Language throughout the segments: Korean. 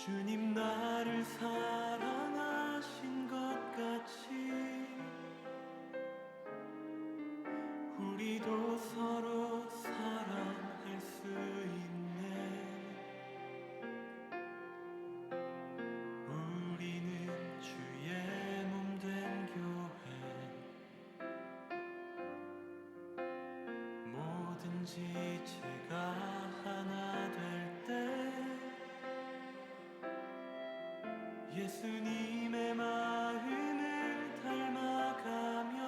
주님 나를 사랑하신 것 같이 우리도 서로 사랑할 수 있네. 우리는 주의 몸 된 교회, 뭐든지 제가 하나 될 때 예수님의 마음을 닮아가며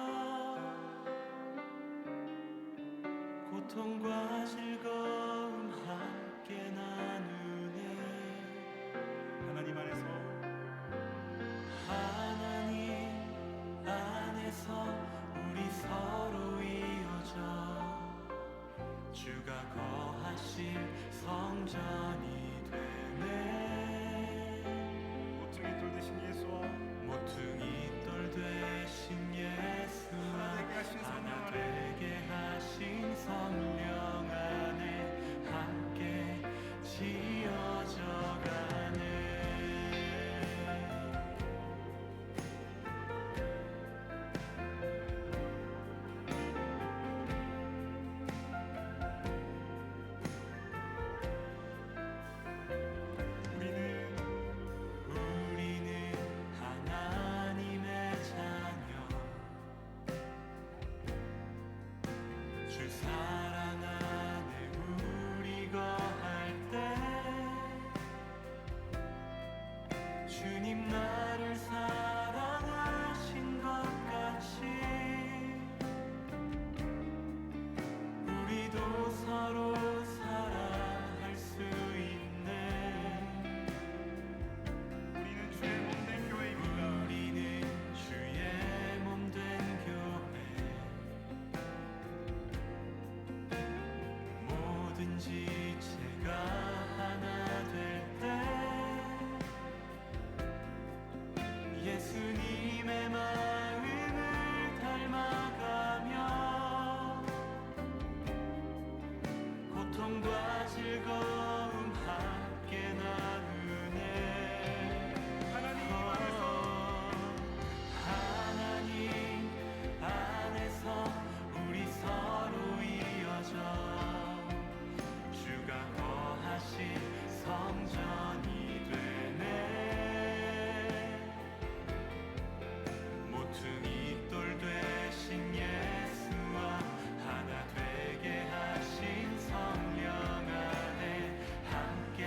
고통과 즐거움 함께 나누네. 하나님 안에서 우리 서로 이어져 주가 거하실 성전이 되네. 모퉁이 돌 대신 예수와 모퉁이 돌 되신 예수와 하나 되게 하신 성령 안에 함께 지어져 가네. 주님 나를 사랑하신 것 같이 우리도 서로 사랑할 수 있네. 우리는 주의 몸 된 교회입니다. 우리는 주의 몸 된 교회, 뭐든지 제가 하나 될 때 예수님의 마음을 닮아가며 고통과 즐거움 함께 나누네. 하나님 안에서 우리 서로 이어져 주가 거하신 성전이 되네. 모퉁이 돌 되신 예수와 하나 되게 하신 성령 안에 함께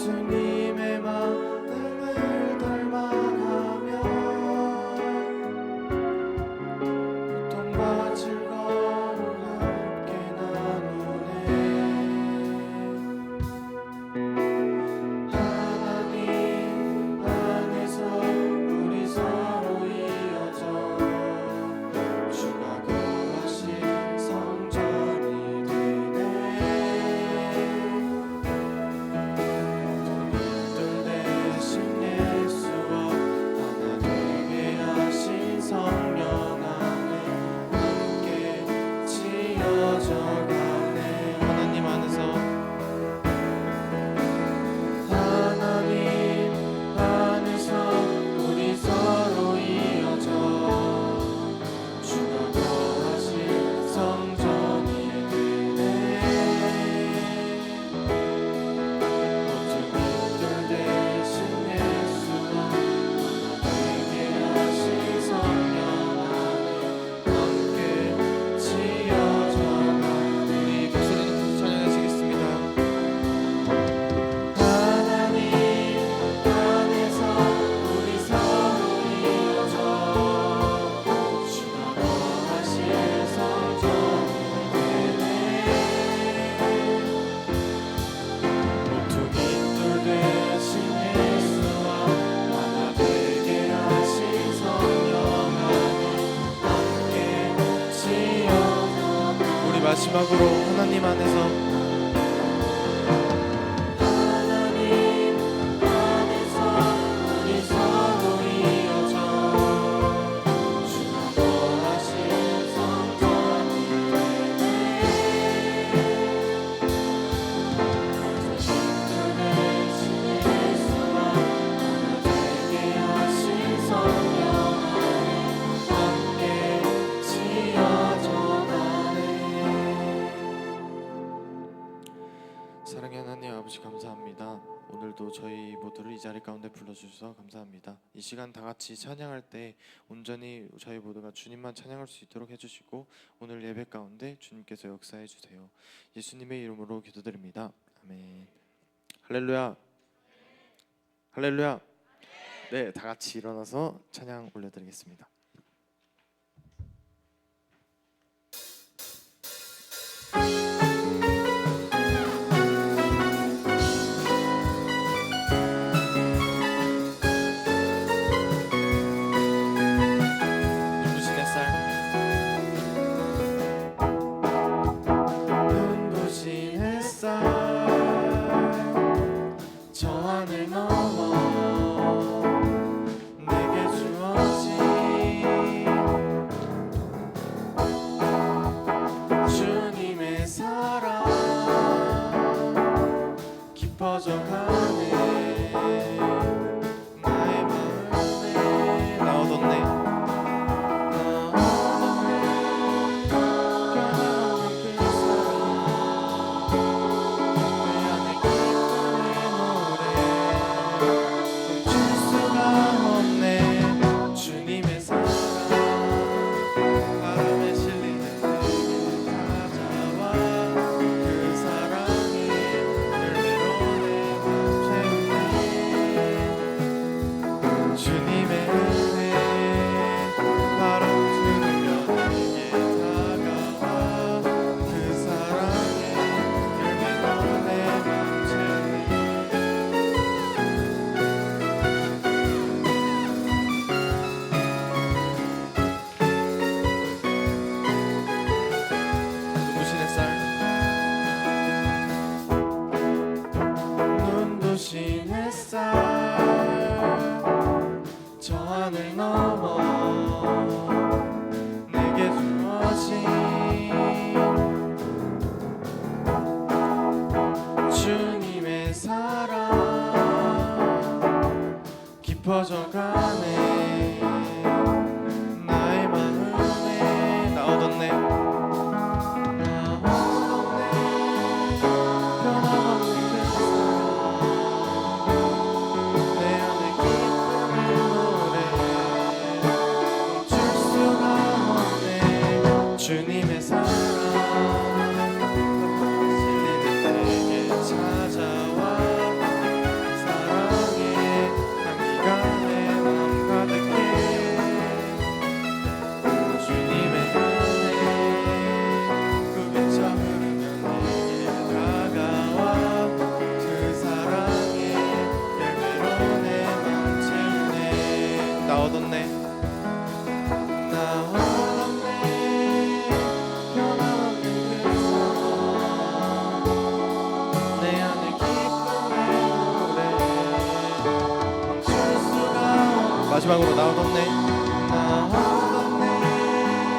예수님의 마음을 닮아가며 고통과 즐거움 함께 나누네. 하나님 안에서 우리 서로 이어져 주가 거하신 성전이 되네. 들 대신 예수와 하나 되게 하신 성령 안에 함께 지어져 가네. 하나님 안에서 우리 서로 이어져 주가 거하신 성전이 되네. 모퉁이돌 대신 예수와 하나 되게 하신 성령 안에 함께 지어져 가네. 우리 목소리 높여서 찬양하시겠습니다. 하나님 안에서 우리 서로 이어져 주가 거하신 성전이 되네. 모퉁이돌 대신 예수와 하나 되게 하신 성령 안에 함께 지어져 가네. 우리 마지막으로 하나님 안에서 우리 서로 이어져 주가 거하신 성전이 되네. 모퉁이돌 대신 예수와 하나 되게 하신 성령 안에 함께 지어져 가네. 사랑의 하나님 아버지 감사합니다. 오늘도 저희 모두를 이 자리 가운데 불러주셔서 감사합니다. 이 시간 다 같이 찬양할 때 온전히 저희 모두가 주님만 찬양할 수 있도록 해주시고 오늘 예배 가운데 주님께서 역사해 주세요. 예수님의 이름으로 기도드립니다. 아멘. 할렐루야. 할렐루야. 네, 다 같이 일어나서 찬양 올려드리겠습니다. 눈부신 햇살 눈부신 햇살 저 하늘 넘어 내게 주어진 주님의 사랑 깊어져 가네. 나의 마음에 나 얻었네. 주님의 사랑 바람에 실리는 내게 찾아와 그 사랑이 열매로 내 맘 채우네. 주님의 은혜 바로 들으며 내게 다가와 그 사랑의 열매로 내 맘 채우네. 눈부신 햇살 눈부신 햇살 저 하늘 넘어 내게 주어진 주님의 사랑 깊어져 가네. 나의 마음에 나 얻었네. 내 안에 기쁨의 노래 멈출 수가 없네. 주님의 사랑 실리는 내게 찾아와 마지막으로 나 헛없네 나 헛없네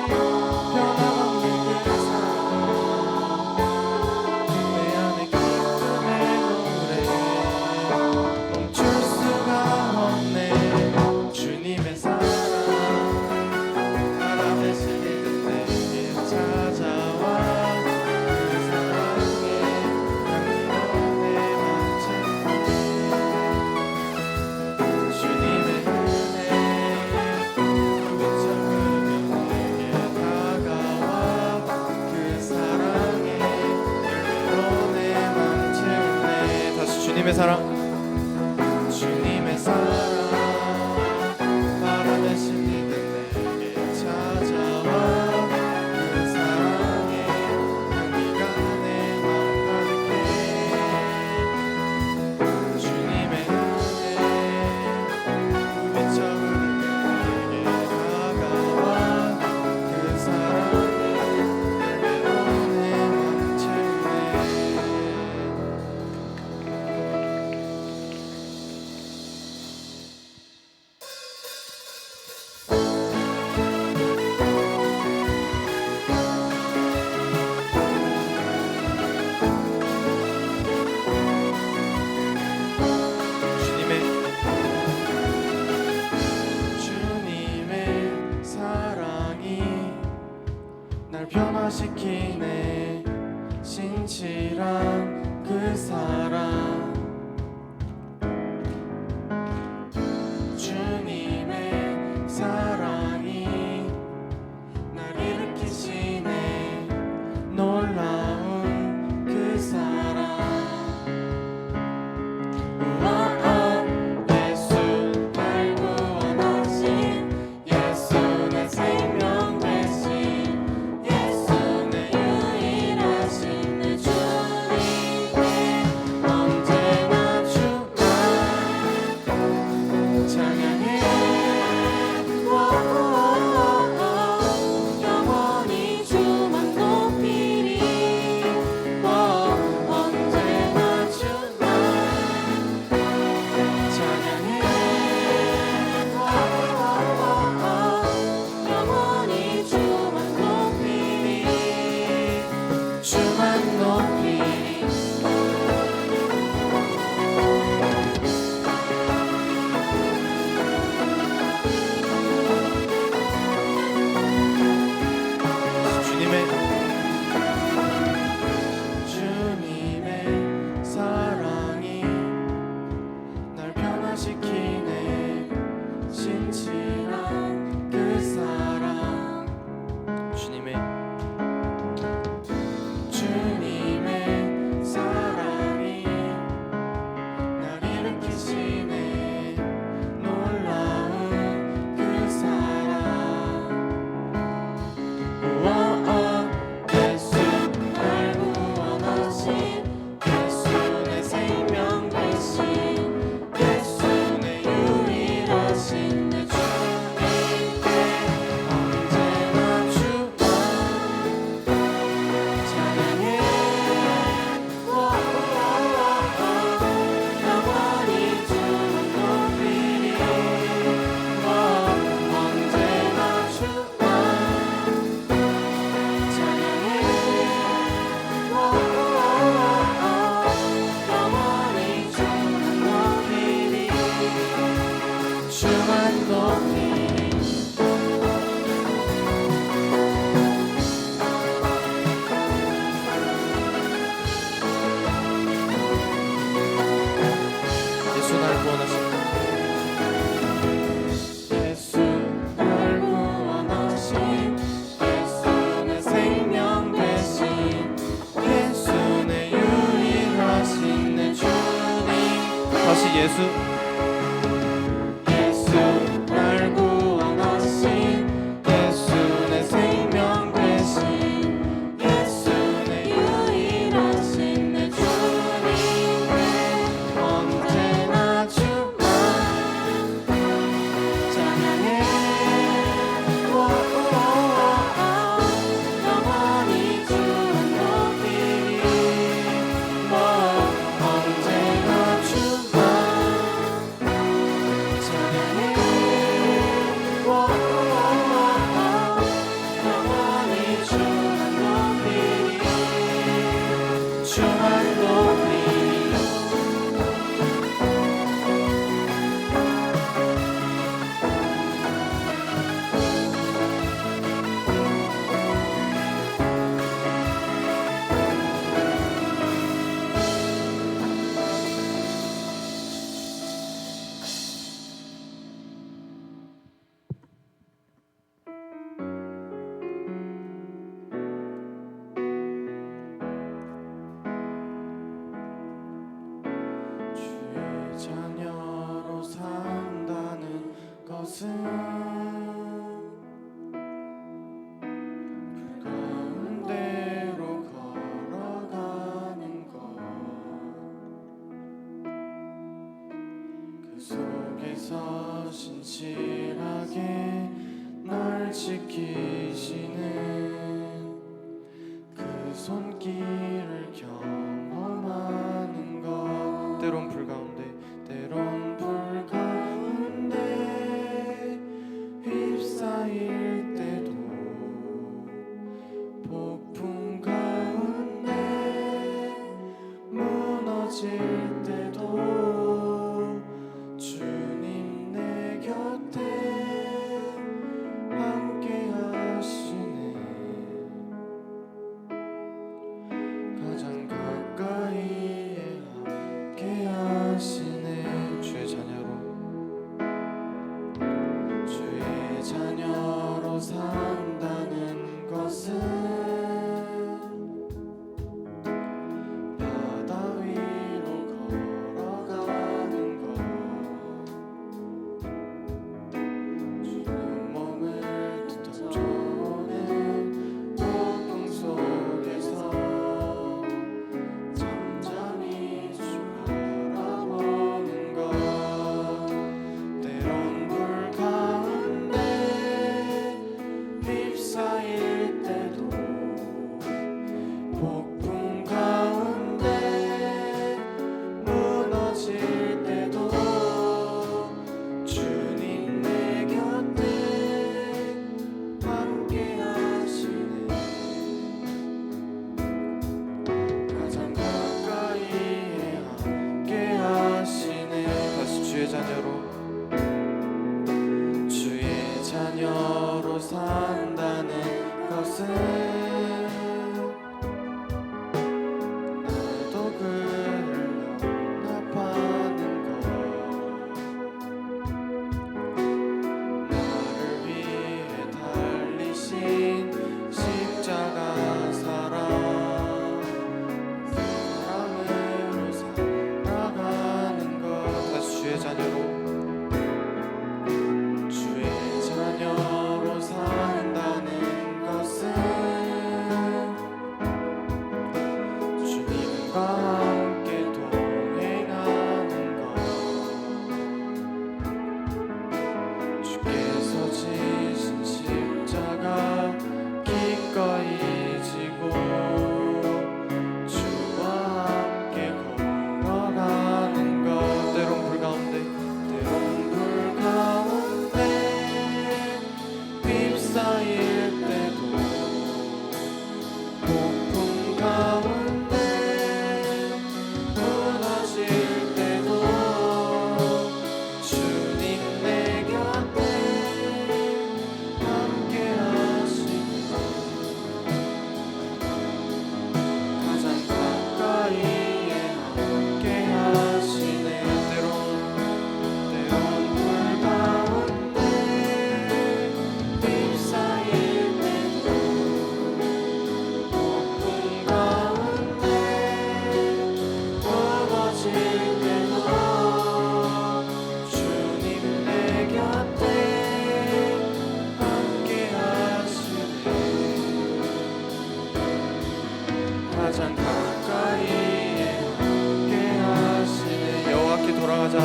변함없는 그 사랑 내 안에 기쁨의 노래 멈출 수가 없네 주님의 사랑 바람에 실리는 내게 찾아와 그 사랑에 향기로 내 맘 채우네 주님의 은혜 물처럼 내게 다가와 그 사랑에 열매로 내 맘 채우네 다시 주님의 사랑 주님의 사랑 바람에 실리는 내게 찾아와 그 사랑에 향기가 내 맘 가득해 주님의 은혜 물처럼 내게 다가와 그 사랑에 열매로 내 맘 채우네 주님의 사랑이 날 변화시키네 진실한 그 사랑 주님의 사랑이 날 일으키시네 놀라운 그 사랑 예수 날 구원하신 예수 내 생명 되신 예수 내 유일하신 내 주님께 언제나 주만 찬양해 영원히 주만 높이리 언제나 주만 찬양해 영원히 주만 높이리 주만 높이리 주님의 사랑이 날 변화시키네 진실한 그 사랑 주님의 사랑이 날 일으키시네 놀라운 그 사랑 예수 날 구원하신 예수 내 생명 되신 예수 내 유일하신 내 주님께 언제나 주만 찬양해 영원히 주만 높이리 언제나 주만 찬양해 영원히 주만 높이리 주만 높이리 예수 날 구원하신 예수 날 구원하신 예수 내 생명 되신 예수 내 유일하신 내 주님 다시 예수 날 구원하신 예수 내 생명 되신 예수 내 유일하신 내 주님께 언제나 주만 찬양해 영원히 주만 높이리 언제나 주만 그 속에서 신실하게 널 지키시는 그 손길을 경험하는 것. 때론 불 가운데 휩싸일 때도 폭풍 가운데 무너질 때도 주님 내 곁에 함께 하시네. 가장 가까이에 함께 하시네. 주의 자녀로 산다는 것은 바다 위로 걸어가는 것. 주는 몸을 뒤덮쳐오는 폭풍 속에서 잠잠히 주 바라보는 것. 때론 불 가운데 휩싸일 때도 폭풍 가운데 무너질 때도 주님 내 곁에 함께 하시네. 가장 가까이에 함께 하시네. 다시 주의 자녀로 산다는 것은 나도 그를 용납하는 것. 나를 위해 달리신 십자가 사랑, 그 사랑으로 살아가는 것. 다시 주의 자녀로 산다는 것은 주님과 함께 동행하는 것. 주께서 지신 십자가 기꺼이 지고 주와 함께 걸어가는 것. 때론 불 가운데 휩싸일 때도 폭풍 가운데 무너질 때도 주님 내 곁에 함께 하시네. 가장 가까이에 함께 하시네. 때론 불 가운데 휩싸일 때도 폭풍 가운데 무너질 때도 주님 내 곁에 함께 하시네. 가장 가까이에 함께 하시네. 여호와께 돌아가자.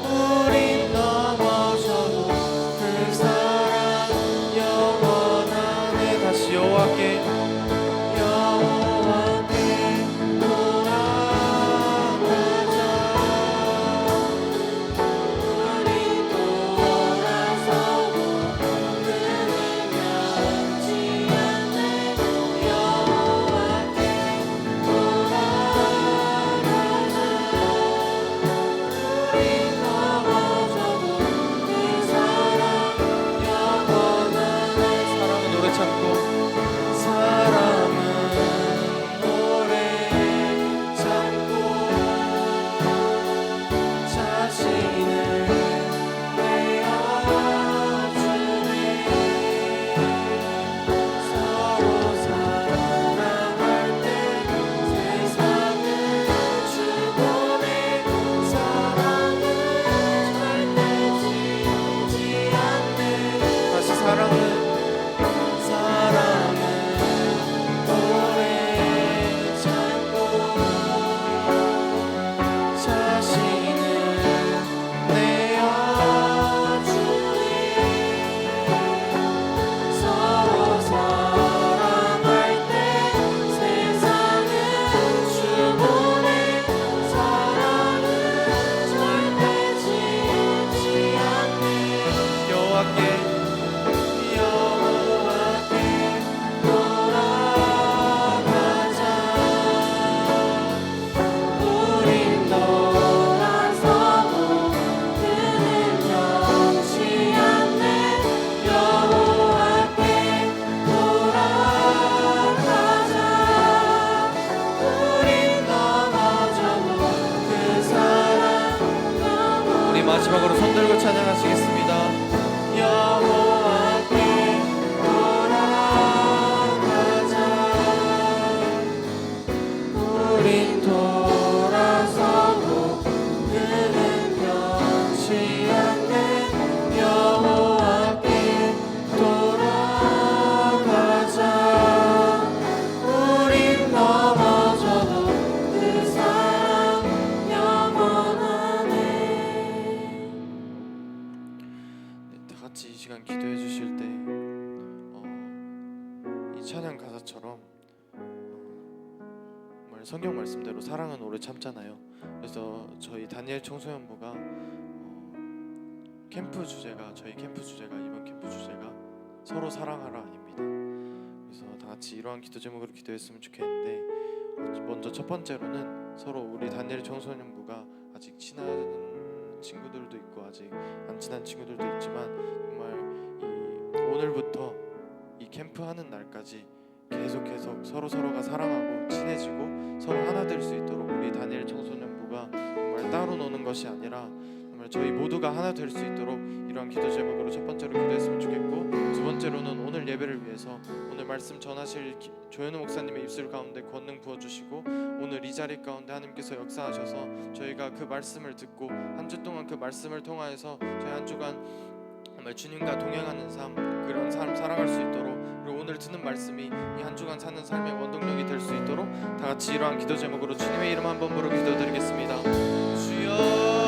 우린 넘어져도 그 사랑 기도해 주실 때 이 찬양 가사처럼 정말 성경 말씀대로 사랑은 오래 참잖아요. 그래서 저희 다니엘 청소년부가 저희 캠프 주제가 이번 캠프 주제가 서로 사랑하라입니다. 그래서 다 같이 이러한 기도 제목으로 기도했으면 좋겠는데, 먼저 첫 번째로는 서로 우리 다니엘 청소년부가 아직 친한 친구들도 있고 아직 안 친한 친구들도 있지만 정말 오늘부터 이 캠프 하는 날까지 계속해서 서로가 사랑하고 친해지고 서로 하나 될 수 있도록 우리 다니엘 청소년부가 정말 따로 노는 것이 아니라 정말 저희 모두가 하나 될 수 있도록 이러한 기도 제목으로 첫 번째로 기도했으면 좋겠고, 두 번째로는 오늘 예배를 위해서 오늘 말씀 전하실 조현우 목사님의 입술 가운데 권능 부어주시고 오늘 이 자리 가운데 하나님께서 역사하셔서 저희가 그 말씀을 듣고 한 주 동안 그 말씀을 통하여서 저희 한 주간 정말 주님과 동행하는 삶, 그런 삶 살아갈 수 있도록, 그리고 오늘 듣는 말씀이 이 한 주간 사는 삶의 원동력이 될 수 있도록 다 같이 이러한 기도 제목으로 주님의 이름 한번 부르 기도드리겠습니다. 주여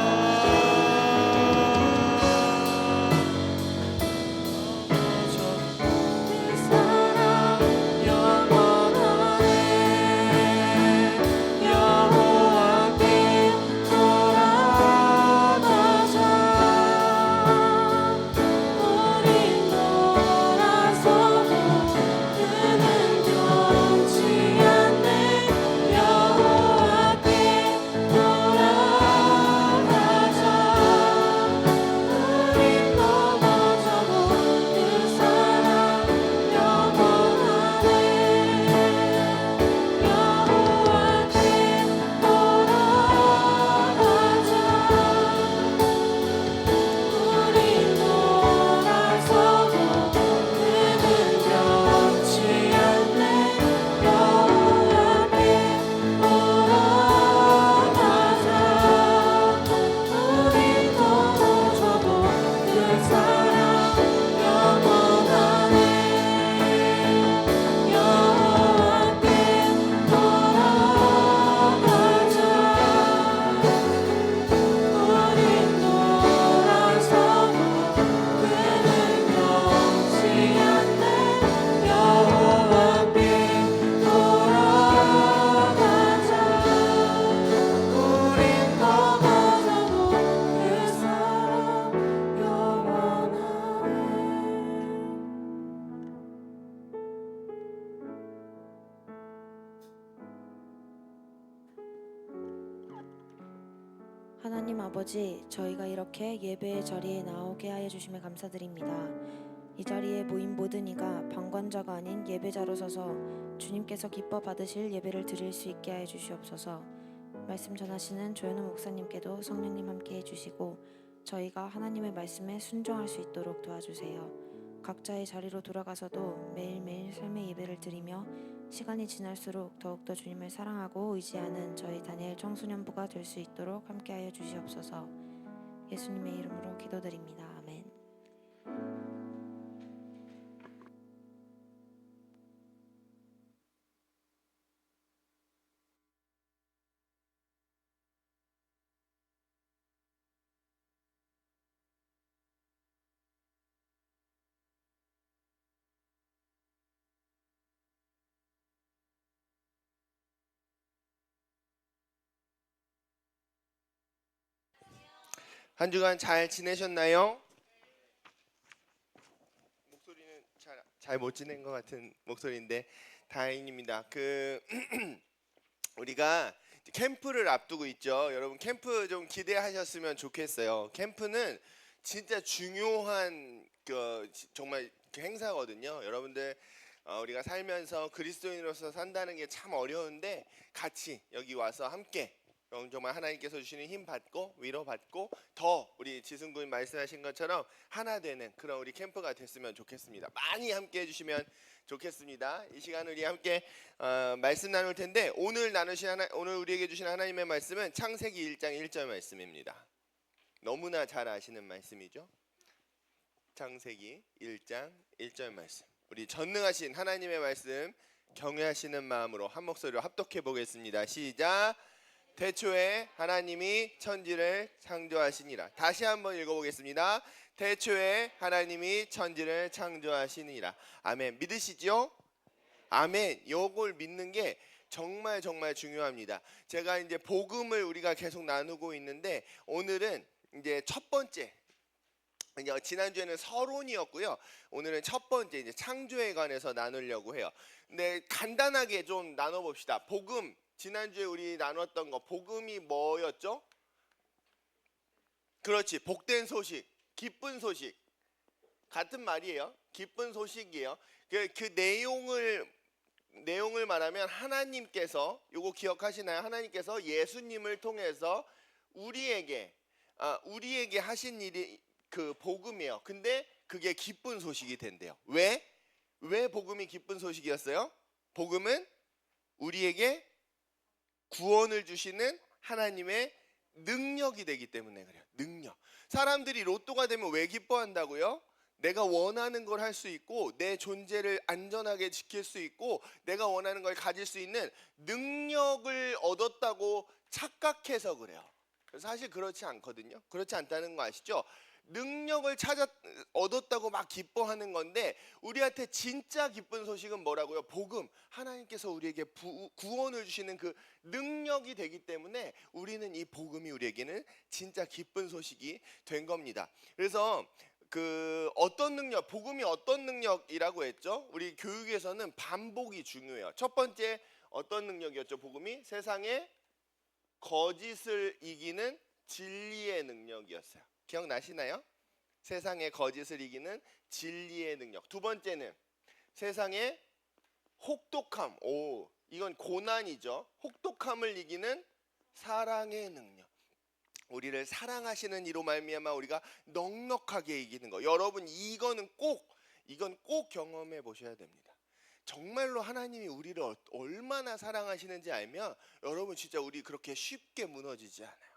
하나님 아버지, 저희가 이렇게 예배의 자리에 나오게 하여 주심에 감사드립니다. 이 자리에 모인 모든 이가 방관자가 아닌 예배자로 서서 주님께서 기뻐 받으실 예배를 드릴 수 있게 하여 주시옵소서. 말씀 전하시는 조현우 목사님께도 성령님 함께 해주시고 저희가 하나님의 말씀에 순종할 수 있도록 도와주세요. 각자의 자리로 돌아가서도 매일매일 삶의 예배를 드리며 시간이 지날수록 더욱더 주님을 사랑하고 의지하는 저희 다니엘 청소년부가 될 수 있도록 함께하여 주시옵소서. 예수님의 이름으로 기도드립니다. 아멘. 한 주간 잘 지내셨나요? 목소리는 잘 못 지낸 것 같은 목소리인데 다행입니다. 우리가 캠프를 앞두고 있죠. 여러분 캠프 좀 기대하셨으면 좋겠어요. 캠프는 진짜 중요한 정말 행사거든요. 여러분들 우리가 살면서 그리스도인으로서 산다는 게 참 어려운데 같이 여기 와서 함께 정말 하나님께서 주시는 힘 받고 위로 받고 더 우리 지승군이 말씀하신 것처럼 하나 되는 그런 우리 캠프가 됐으면 좋겠습니다. 많이 함께 해주시면 좋겠습니다. 이 시간 우리 함께 말씀 나눌 텐데 오늘 우리에게 주신 하나님의 말씀은 창세기 1장 1절 말씀입니다. 너무나 잘 아시는 말씀이죠. 창세기 1장 1절 말씀. 우리 전능하신 하나님의 말씀 경외하시는 마음으로 한 목소리로 합독해 보겠습니다. 시작. 태초에 하나님이 천지를 창조하시니라. 다시 한번 읽어보겠습니다. 태초에 하나님이 천지를 창조하시니라. 아멘. 믿으시죠? 아멘. 요걸 믿는 게 정말 중요합니다. 제가 이제 복음을 우리가 계속 나누고 있는데 오늘은 이제 첫 번째, 이제 지난주에는 서론이었고요. 오늘은 첫 번째 이제 창조에 관해서 나누려고 해요. 근데 간단하게 좀 나눠봅시다. 복음, 지난주에 우리 나눴던 거, 복음이 뭐였죠? 그렇지, 복된 소식, 기쁜 소식. 같은 말이에요. 기쁜 소식이에요. 그 내용을 말하면 하나님께서, 요거 기억하시나요? 하나님께서 예수님을 통해서 우리에게 하신 일이 그 복음이에요. 근데 그게 기쁜 소식이 된대요. 왜 복음이 기쁜 소식이었어요? 복음은 우리에게 구원을 주시는 하나님의 능력이 되기 때문에 그래요. 능력. 사람들이 로또가 되면 왜 기뻐한다고요? 내가 원하는 걸 할 수 있고 내 존재를 안전하게 지킬 수 있고 내가 원하는 걸 가질 수 있는 능력을 얻었다고 착각해서 그래요. 사실 그렇지 않거든요. 그렇지 않다는 거 아시죠? 능력을 얻었다고 막 기뻐하는 건데 우리한테 진짜 기쁜 소식은 뭐라고요? 복음. 하나님께서 우리에게 구원을 주시는 그 능력이 되기 때문에 우리는 이 복음이 우리에게는 진짜 기쁜 소식이 된 겁니다. 그래서 그 어떤 능력, 복음이 어떤 능력이라고 했죠? 우리 교육에서는 반복이 중요해요. 첫 번째 어떤 능력이었죠? 복음이 세상의 거짓을 이기는 진리의 능력이었어요. 기억나시나요? 세상의 거짓을 이기는 진리의 능력. 두 번째는 세상의 혹독함. 이건 고난이죠. 혹독함을 이기는 사랑의 능력. 우리를 사랑하시는 이로 말미암아 우리가 넉넉하게 이기는 거. 여러분 이건 꼭 경험해 보셔야 됩니다. 정말로 하나님이 우리를 얼마나 사랑하시는지 알면 여러분 진짜 우리 그렇게 쉽게 무너지지 않아요.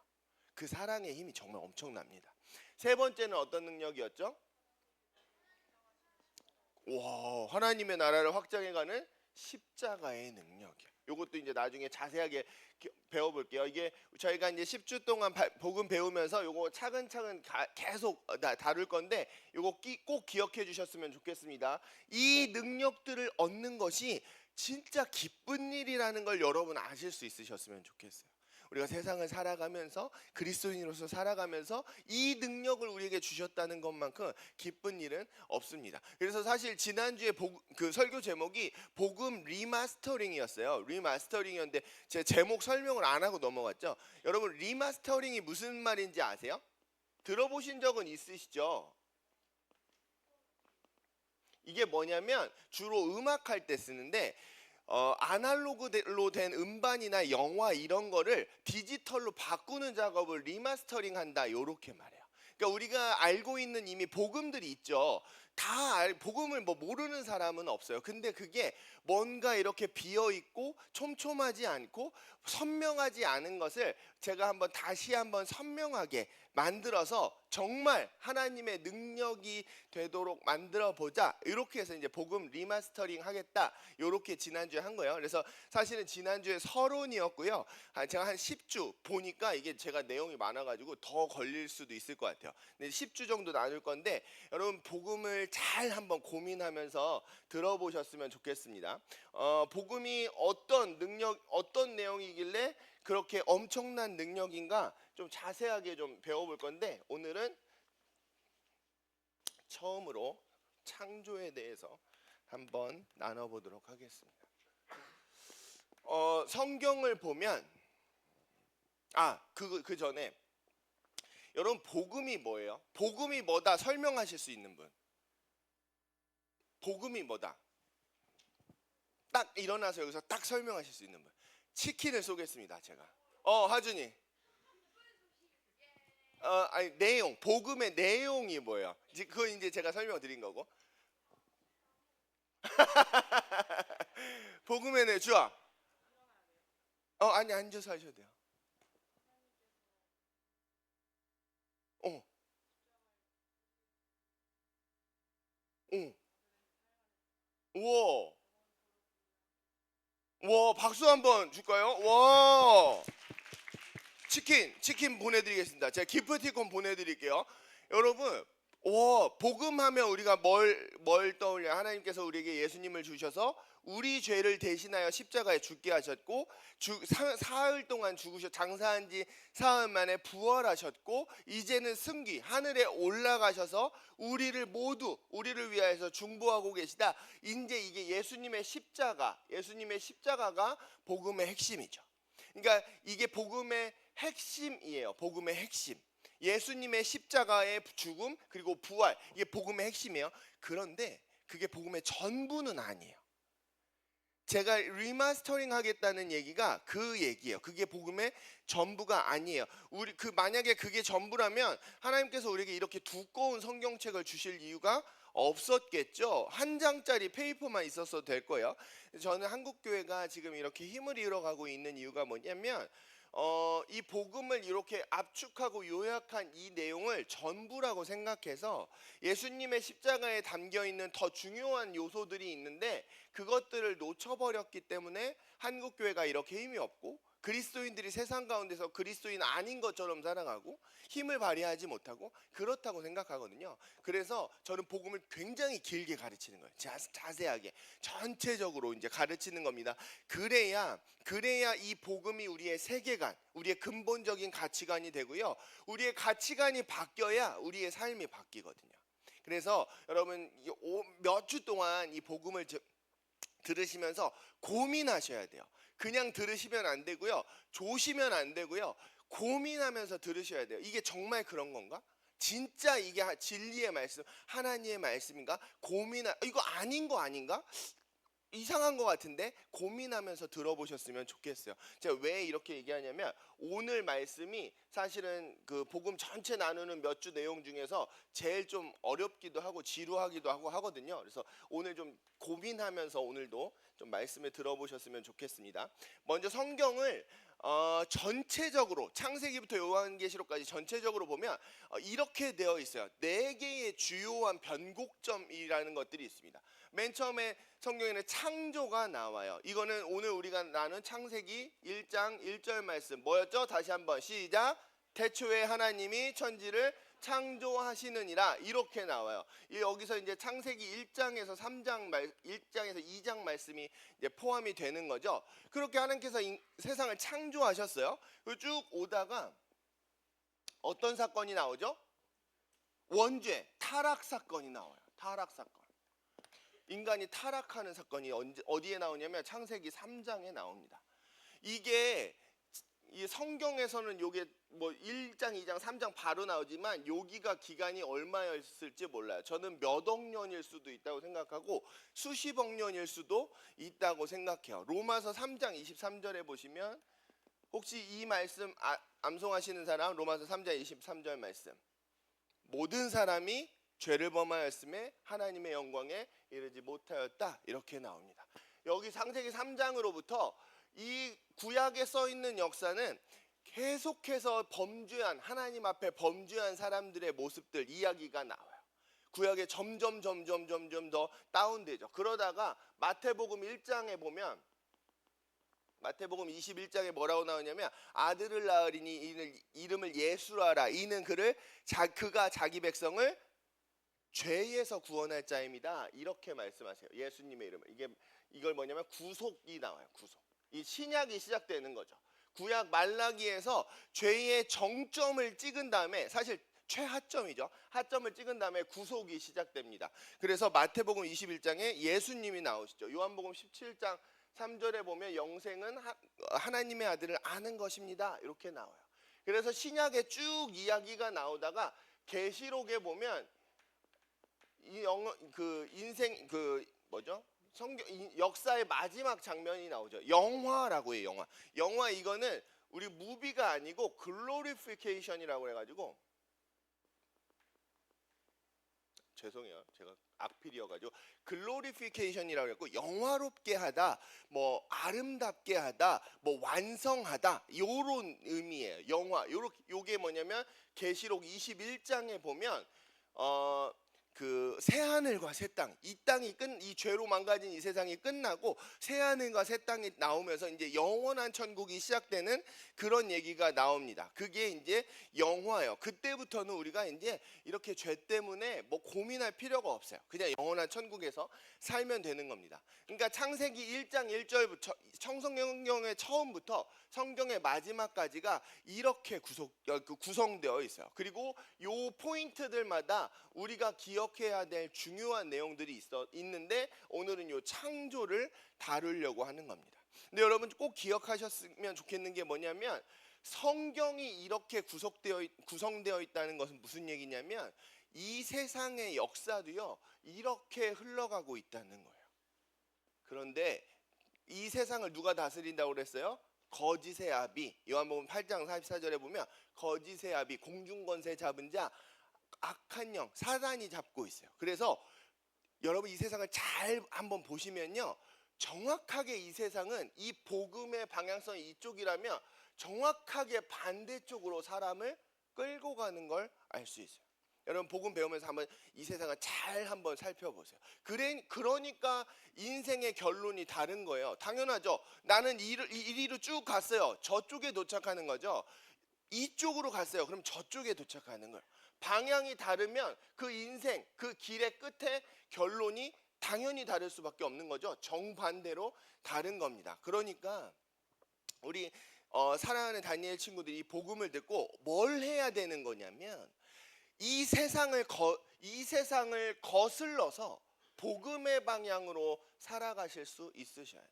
그 사랑의 힘이 정말 엄청납니다. 세 번째는 어떤 능력이었죠? 하나님의 나라를 확장해가는 십자가의 능력이에요. 이것도 이제 나중에 자세하게 배워볼게요. 이게 저희가 이제 10주 동안 복음 배우면서 이거 차근차근 계속 다룰 건데 이거 꼭 기억해 주셨으면 좋겠습니다. 이 능력들을 얻는 것이 진짜 기쁜 일이라는 걸 여러분 아실 수 있으셨으면 좋겠어요. 우리가 세상을 살아가면서 그리스도인으로서 살아가면서 이 능력을 우리에게 주셨다는 것만큼 기쁜 일은 없습니다. 그래서 사실 지난주에 그 설교 제목이 복음 리마스터링이었어요. 리마스터링이었는데 제 제목 설명을 안 하고 넘어갔죠. 여러분 리마스터링이 무슨 말인지 아세요? 들어보신 적은 있으시죠? 이게 뭐냐면 주로 음악할 때 쓰는데 아날로그로 된 음반이나 영화 이런 거를 디지털로 바꾸는 작업을 리마스터링 한다, 요렇게 말해요. 그러니까 우리가 알고 있는 이미 복음들이 있죠. 복음을 모르는 사람은 없어요. 근데 그게 뭔가 이렇게 비어있고 촘촘하지 않고 선명하지 않은 것을 제가 다시 한번 선명하게 만들어서 정말 하나님의 능력이 되도록 만들어 보자, 이렇게 해서 이제 복음 리마스터링 하겠다, 이렇게 지난주에 한 거예요. 그래서 사실은 지난주에 서론이었고요. 제가 한 10주 보니까 이게 제가 내용이 많아가지고 더 걸릴 수도 있을 것 같아요. 근데 10주 정도 나눌 건데 여러분 복음을 잘 한번 고민하면서 들어보셨으면 좋겠습니다. 복음이 어떤 능력, 어떤 내용이길래 그렇게 엄청난 능력인가 좀 자세하게 좀 배워볼 건데 오늘은 처음으로 창조에 대해서 한번 나눠보도록 하겠습니다. 성경을 보면 그 전에 여러분 복음이 뭐예요? 복음이 뭐다 설명하실 수 있는 분? 복음이 뭐다? 딱 일어나서 여기서 딱 설명하실 수 있는 분? 치킨을 쏘겠습니다, 제가. 하준이. 내용, 복음의 내용이 뭐예요? 그거 이제 제가 설명드린 거고. 복음의 내용, 주아. 아니, 앉아서 하셔도 돼요. 우와, 박수 한번 줄까요? 와, 치킨 보내드리겠습니다. 제가 기프티콘 보내드릴게요. 여러분, 복음하면 우리가 뭘 떠올려? 하나님께서 우리에게 예수님을 주셔서 우리 죄를 대신하여 십자가에 죽게 하셨고 사흘 동안 죽으셔 장사한 지 사흘 만에 부활하셨고 이제는 승귀 하늘에 올라가셔서 우리를 위하여서 중보하고 계시다. 이제 이게 예수님의 십자가가 복음의 핵심이죠. 그러니까 이게 복음의 핵심이에요. 복음의 핵심. 예수님의 십자가의 죽음 그리고 부활, 이게 복음의 핵심이에요. 그런데 그게 복음의 전부는 아니에요. 제가 리마스터링 하겠다는 얘기가 그 얘기예요. 그게 복음의 전부가 아니에요. 만약에 그게 전부라면 하나님께서 우리에게 이렇게 두꺼운 성경책을 주실 이유가 없었겠죠. 한 장짜리 페이퍼만 있었어도 될 거예요. 저는 한국교회가 지금 이렇게 힘을 잃어가고 있는 이유가 뭐냐면 이 복음을 이렇게 압축하고 요약한 이 내용을 전부라고 생각해서 예수님의 십자가에 담겨있는 더 중요한 요소들이 있는데 그것들을 놓쳐버렸기 때문에 한국교회가 이렇게 힘이 없고 그리스도인들이 세상 가운데서 그리스도인 아닌 것처럼 살아가고 힘을 발휘하지 못하고 그렇다고 생각하거든요. 그래서 저는 복음을 굉장히 길게 가르치는 거예요. 자세하게 전체적으로 이제 가르치는 겁니다. 그래야 이 복음이 우리의 세계관, 우리의 근본적인 가치관이 되고요. 우리의 가치관이 바뀌어야 우리의 삶이 바뀌거든요. 그래서 여러분 몇 주 동안 이 복음을 들으시면서 고민하셔야 돼요. 그냥 들으시면 안 되고요. 조시면 안 되고요. 고민하면서 들으셔야 돼요. 이게 정말 그런 건가? 진짜 이게 진리의 말씀, 하나님의 말씀인가? 이거 아닌 거 아닌가? 이상한 것 같은데 고민하면서 들어보셨으면 좋겠어요. 제가 왜 이렇게 얘기하냐면 오늘 말씀이 사실은 그 복음 전체 나누는 몇 주 내용 중에서 제일 좀 어렵기도 하고 지루하기도 하고 하거든요. 그래서 오늘 좀 고민하면서 오늘도 좀 말씀을 들어보셨으면 좋겠습니다. 먼저 성경을 전체적으로 창세기부터 요한계시록까지 전체적으로 보면 이렇게 되어 있어요. 4개의 주요한 변곡점이라는 것들이 있습니다. 맨 처음에 성경에는 창조가 나와요. 이거는 오늘 우리가 나눈 창세기 1장 1절 말씀 뭐였죠? 다시 한번 시작. 태초에 하나님이 천지를 창조하시느니라 이렇게 나와요. 여기서 이제 창세기 1장에서 1장에서 2장 말씀이 이제 포함이 되는 거죠. 그렇게 하나님께서 세상을 창조하셨어요. 쭉 오다가 어떤 사건이 나오죠? 원죄, 타락 사건이 나와요. 타락 사건. 인간이 타락하는 사건이 어디에 나오냐면 창세기 3장에 나옵니다. 이게 이 성경에서는 요게 뭐 1장, 2장, 3장 바로 나오지만 여기가 기간이 얼마였을지 몰라요. 저는 몇 억 년일 수도 있다고 생각하고 수십억 년일 수도 있다고 생각해요. 로마서 3장 23절에 보시면 혹시 이 말씀 암송하시는 사람 로마서 3장 23절 말씀 모든 사람이 죄를 범하였음에 하나님의 영광에 이르지 못하였다 이렇게 나옵니다. 여기 창세기 3장으로부터 이 구약에 써 있는 역사는 계속해서 하나님 앞에 범죄한 사람들의 모습들 이야기가 나와요. 구약에 점점 더 다운되죠. 그러다가 마태복음 1장에 보면 마태복음 21장에 뭐라고 나오냐면 아들을 낳으리니 이름을 예수라라. 이는 그가 자기 백성을 죄에서 구원할 자입니다. 이렇게 말씀하세요. 예수님의 이름을. 이걸 뭐냐면 구속이 나와요. 구속. 이 신약이 시작되는 거죠. 구약 말라기에서 죄의 정점을 찍은 다음에 사실 최하점이죠. 하점을 찍은 다음에 구속이 시작됩니다. 그래서 마태복음 21장에 예수님이 나오시죠. 요한복음 17장 3절에 보면 영생은 하나님의 아들을 아는 것입니다. 이렇게 나와요. 그래서 신약에 쭉 이야기가 나오다가 계시록에 보면 역사의 마지막 장면이 나오죠. 영화라고 해요. 영화 이거는 우리 무비가 아니고 글로리피케이션이라고 해가지고 죄송해요. 제가 악필이어가지고 글로리피케이션이라고 했고 영화롭게 하다, 뭐 아름답게 하다, 뭐 완성하다 요런 의미예요. 영화 요게 뭐냐면 계시록 21장에 보면 그 새 하늘과 새 땅, 이 땅이 이 죄로 망가진 이 세상이 끝나고 새 하늘과 새 땅이 나오면서 이제 영원한 천국이 시작되는 그런 얘기가 나옵니다. 그게 이제 영화예요. 그때부터는 우리가 이제 이렇게 죄 때문에 뭐 고민할 필요가 없어요. 그냥 영원한 천국에서 살면 되는 겁니다. 그러니까 창세기 1장 1절부터 성경의 처음부터 성경의 마지막까지가 이렇게 구성되어 있어요. 그리고 요 포인트들마다 우리가 기억해야 될 중요한 내용들이 있는데 오늘은 요 창조를 다루려고 하는 겁니다. 근데 여러분 꼭 기억하셨으면 좋겠는 게 뭐냐면 성경이 이렇게 구성되어 있다는 것은 무슨 얘기냐면 이 세상의 역사도요 이렇게 흘러가고 있다는 거예요. 그런데 이 세상을 누가 다스린다고 그랬어요? 거짓의 아비. 요한복음 8장 44절에 보면 거짓의 아비, 공중권세 잡은 자, 악한 영, 사단이 잡고 있어요. 그래서 여러분 이 세상을 잘 한번 보시면요, 정확하게 이 세상은 이 복음의 방향성이 이쪽이라면 정확하게 반대쪽으로 사람을 끌고 가는 걸 알 수 있어요. 여러분 복음 배우면서 한번 이 세상을 잘 한번 살펴보세요. 그러니까 인생의 결론이 다른 거예요. 당연하죠. 나는 이리로 쭉 갔어요. 저쪽에 도착하는 거죠. 이쪽으로 갔어요. 그럼 저쪽에 도착하는 거예요. 방향이 다르면 그 인생, 그 길의 끝에 결론이 당연히 다를 수밖에 없는 거죠. 정반대로 다른 겁니다. 그러니까 우리 사랑하는 다니엘 친구들이 이 복음을 듣고 뭘 해야 되는 거냐면 이 세상을 거슬러서 복음의 방향으로 살아가실 수 있으셔야 돼요.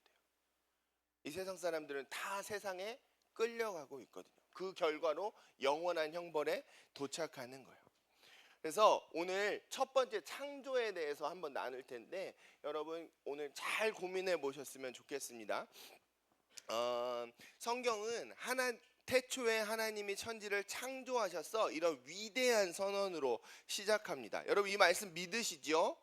이 세상 사람들은 다 세상에 끌려가고 있거든요. 그 결과로 영원한 형벌에 도착하는 거예요. 그래서 오늘 첫 번째 창조에 대해서 한번 나눌 텐데 여러분 오늘 잘 고민해 보셨으면 좋겠습니다. 성경은 태초에 하나님이 천지를 창조하셔서 이런 위대한 선언으로 시작합니다. 여러분 이 말씀 믿으시죠?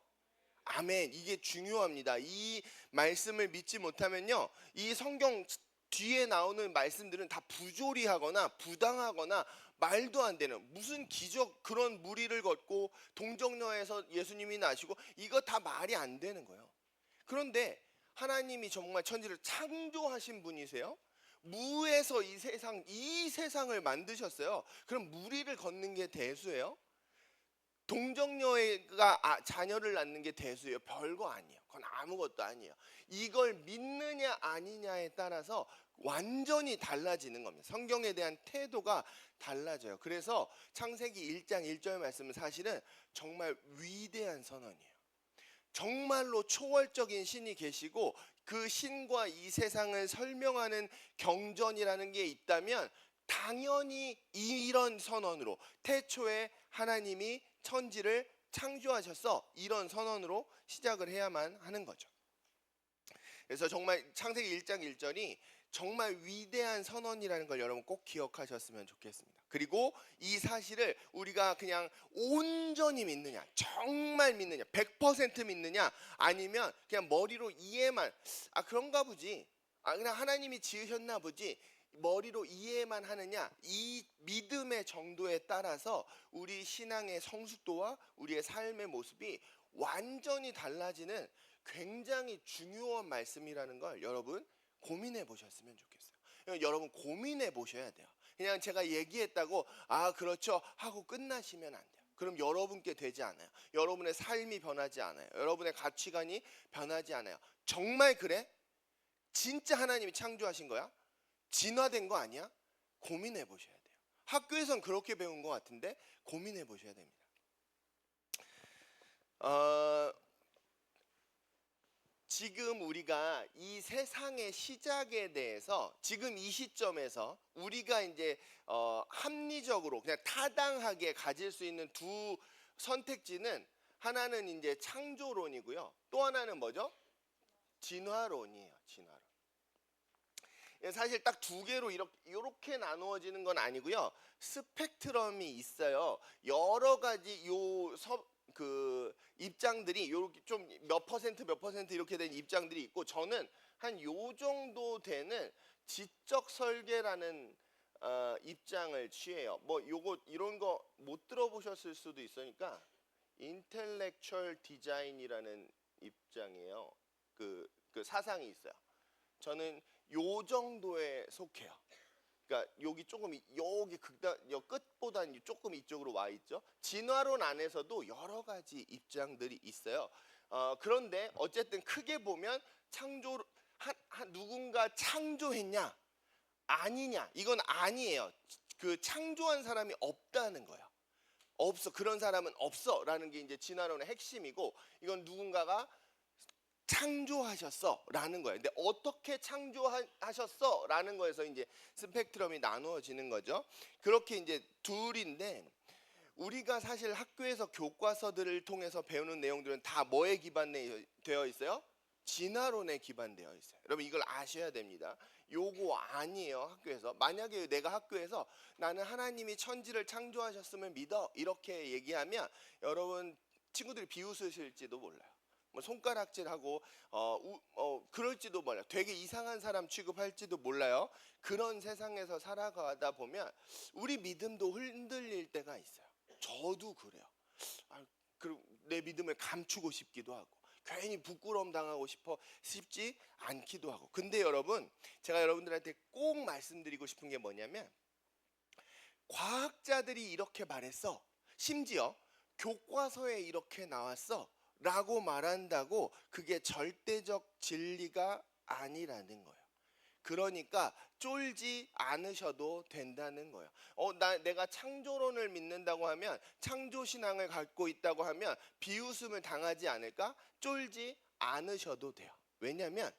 아멘. 이게 중요합니다. 이 말씀을 믿지 못하면요, 이 성경 뒤에 나오는 말씀들은 다 부조리하거나 부당하거나 말도 안 되는 무슨 기적, 그런 무리를 걷고 동정녀에서 예수님이 나시고 이거 다 말이 안 되는 거예요. 그런데 하나님이 정말 천지를 창조하신 분이세요. 무에서 이 세상을 만드셨어요. 그럼 무리를 걷는 게 대수예요? 동정녀가 자녀를 낳는 게 대수예요? 별거 아니에요. 그건 아무것도 아니에요. 이걸 믿느냐 아니냐에 따라서 완전히 달라지는 겁니다. 성경에 대한 태도가 달라져요. 그래서 창세기 1장 1절 말씀은 사실은 정말 위대한 선언이에요. 정말로 초월적인 신이 계시고 그 신과 이 세상을 설명하는 경전이라는 게 있다면 당연히 이런 선언으로 태초에 하나님이 천지를 창조하셔서 이런 선언으로 시작을 해야만 하는 거죠. 그래서 정말 창세기 1장 1절이 정말 위대한 선언이라는 걸 여러분 꼭 기억하셨으면 좋겠습니다. 그리고 이 사실을 우리가 그냥 온전히 믿느냐, 정말 믿느냐, 100% 믿느냐, 아니면 그냥 머리로 이해만, 그런가 보지, 그냥 하나님이 지으셨나 보지, 머리로 이해만 하느냐, 이 믿음의 정도에 따라서 우리 신앙의 성숙도와 우리의 삶의 모습이 완전히 달라지는 굉장히 중요한 말씀이라는 걸 여러분 고민해 보셨으면 좋겠어요. 여러분 고민해 보셔야 돼요. 그냥 제가 얘기했다고 그렇죠 하고 끝나시면 안 돼요. 그럼 여러분께 되지 않아요. 여러분의 삶이 변하지 않아요. 여러분의 가치관이 변하지 않아요. 정말 그래? 진짜 하나님이 창조하신 거야? 진화된 거 아니야? 고민해 보셔야 돼요. 학교에선 그렇게 배운 것 같은데 고민해 보셔야 됩니다. 지금 우리가 이 세상의 시작에 대해서 지금 이 시점에서 우리가 이제 합리적으로 그냥 타당하게 가질 수 있는 두 선택지는 하나는 이제 창조론이고요. 또 하나는 뭐죠? 진화론이에요. 진화론. 사실 딱 두 개로 이렇게 나누어지는 건 아니고요. 스펙트럼이 있어요. 여러 가지 입장들이 요렇게 좀 몇 퍼센트 이렇게 된 입장들이 있고, 저는 한 요 정도 되는 지적 설계라는 입장을 취해요. 뭐 요거 이런 거 못 들어보셨을 수도 있으니까 인텔렉츄얼 디자인이라는 입장이에요. 그 사상이 있어요. 저는 요 정도에 속해요. 그러니까 여기 조금 여기 극단 여 끝보다는 조금 이쪽으로 와 있죠. 진화론 안에서도 여러 가지 입장들이 있어요. 그런데 어쨌든 크게 보면 창조 누군가 창조했냐 아니냐 이건 아니에요. 그 창조한 사람이 없다는 거예요. 없어 그런 사람은 없어라는 게 이제 진화론의 핵심이고 이건 누군가가 창조하셨어라는 거예요. 근데 어떻게 창조하셨어라는 거에서 이제 스펙트럼이 나누어지는 거죠. 그렇게 이제 둘인데 우리가 사실 학교에서 교과서들을 통해서 배우는 내용들은 다 뭐에 기반되어 있어요? 진화론에 기반되어 있어요. 여러분 이걸 아셔야 됩니다. 요거 아니에요. 학교에서 만약에 내가 학교에서 나는 하나님이 천지를 창조하셨음을 믿어 이렇게 얘기하면 여러분 친구들이 비웃으실지도 몰라요. 뭐 손가락질하고 그럴지도 몰라요. 되게 이상한 사람 취급할지도 몰라요. 그런 세상에서 살아가다 보면 우리 믿음도 흔들릴 때가 있어요. 저도 그래요. 그리고 내 믿음을 감추고 싶기도 하고 괜히 부끄러움 당하고 싶지 않기도 하고. 근데 여러분 제가 여러분들한테 꼭 말씀드리고 싶은 게 뭐냐면 과학자들이 이렇게 말했어. 심지어 교과서에 이렇게 나왔어. 라고 말한다고 그게 절대적 진리가 아니라는 거예요. 그러니까 쫄지 않으셔도 된다는 거예요. 내가 창조론을 믿는다고 하면 창조 신앙을 갖고 있다고 하면 비웃음을 당하지 않을까? 쫄지 않으셔도 돼요. 왜냐하면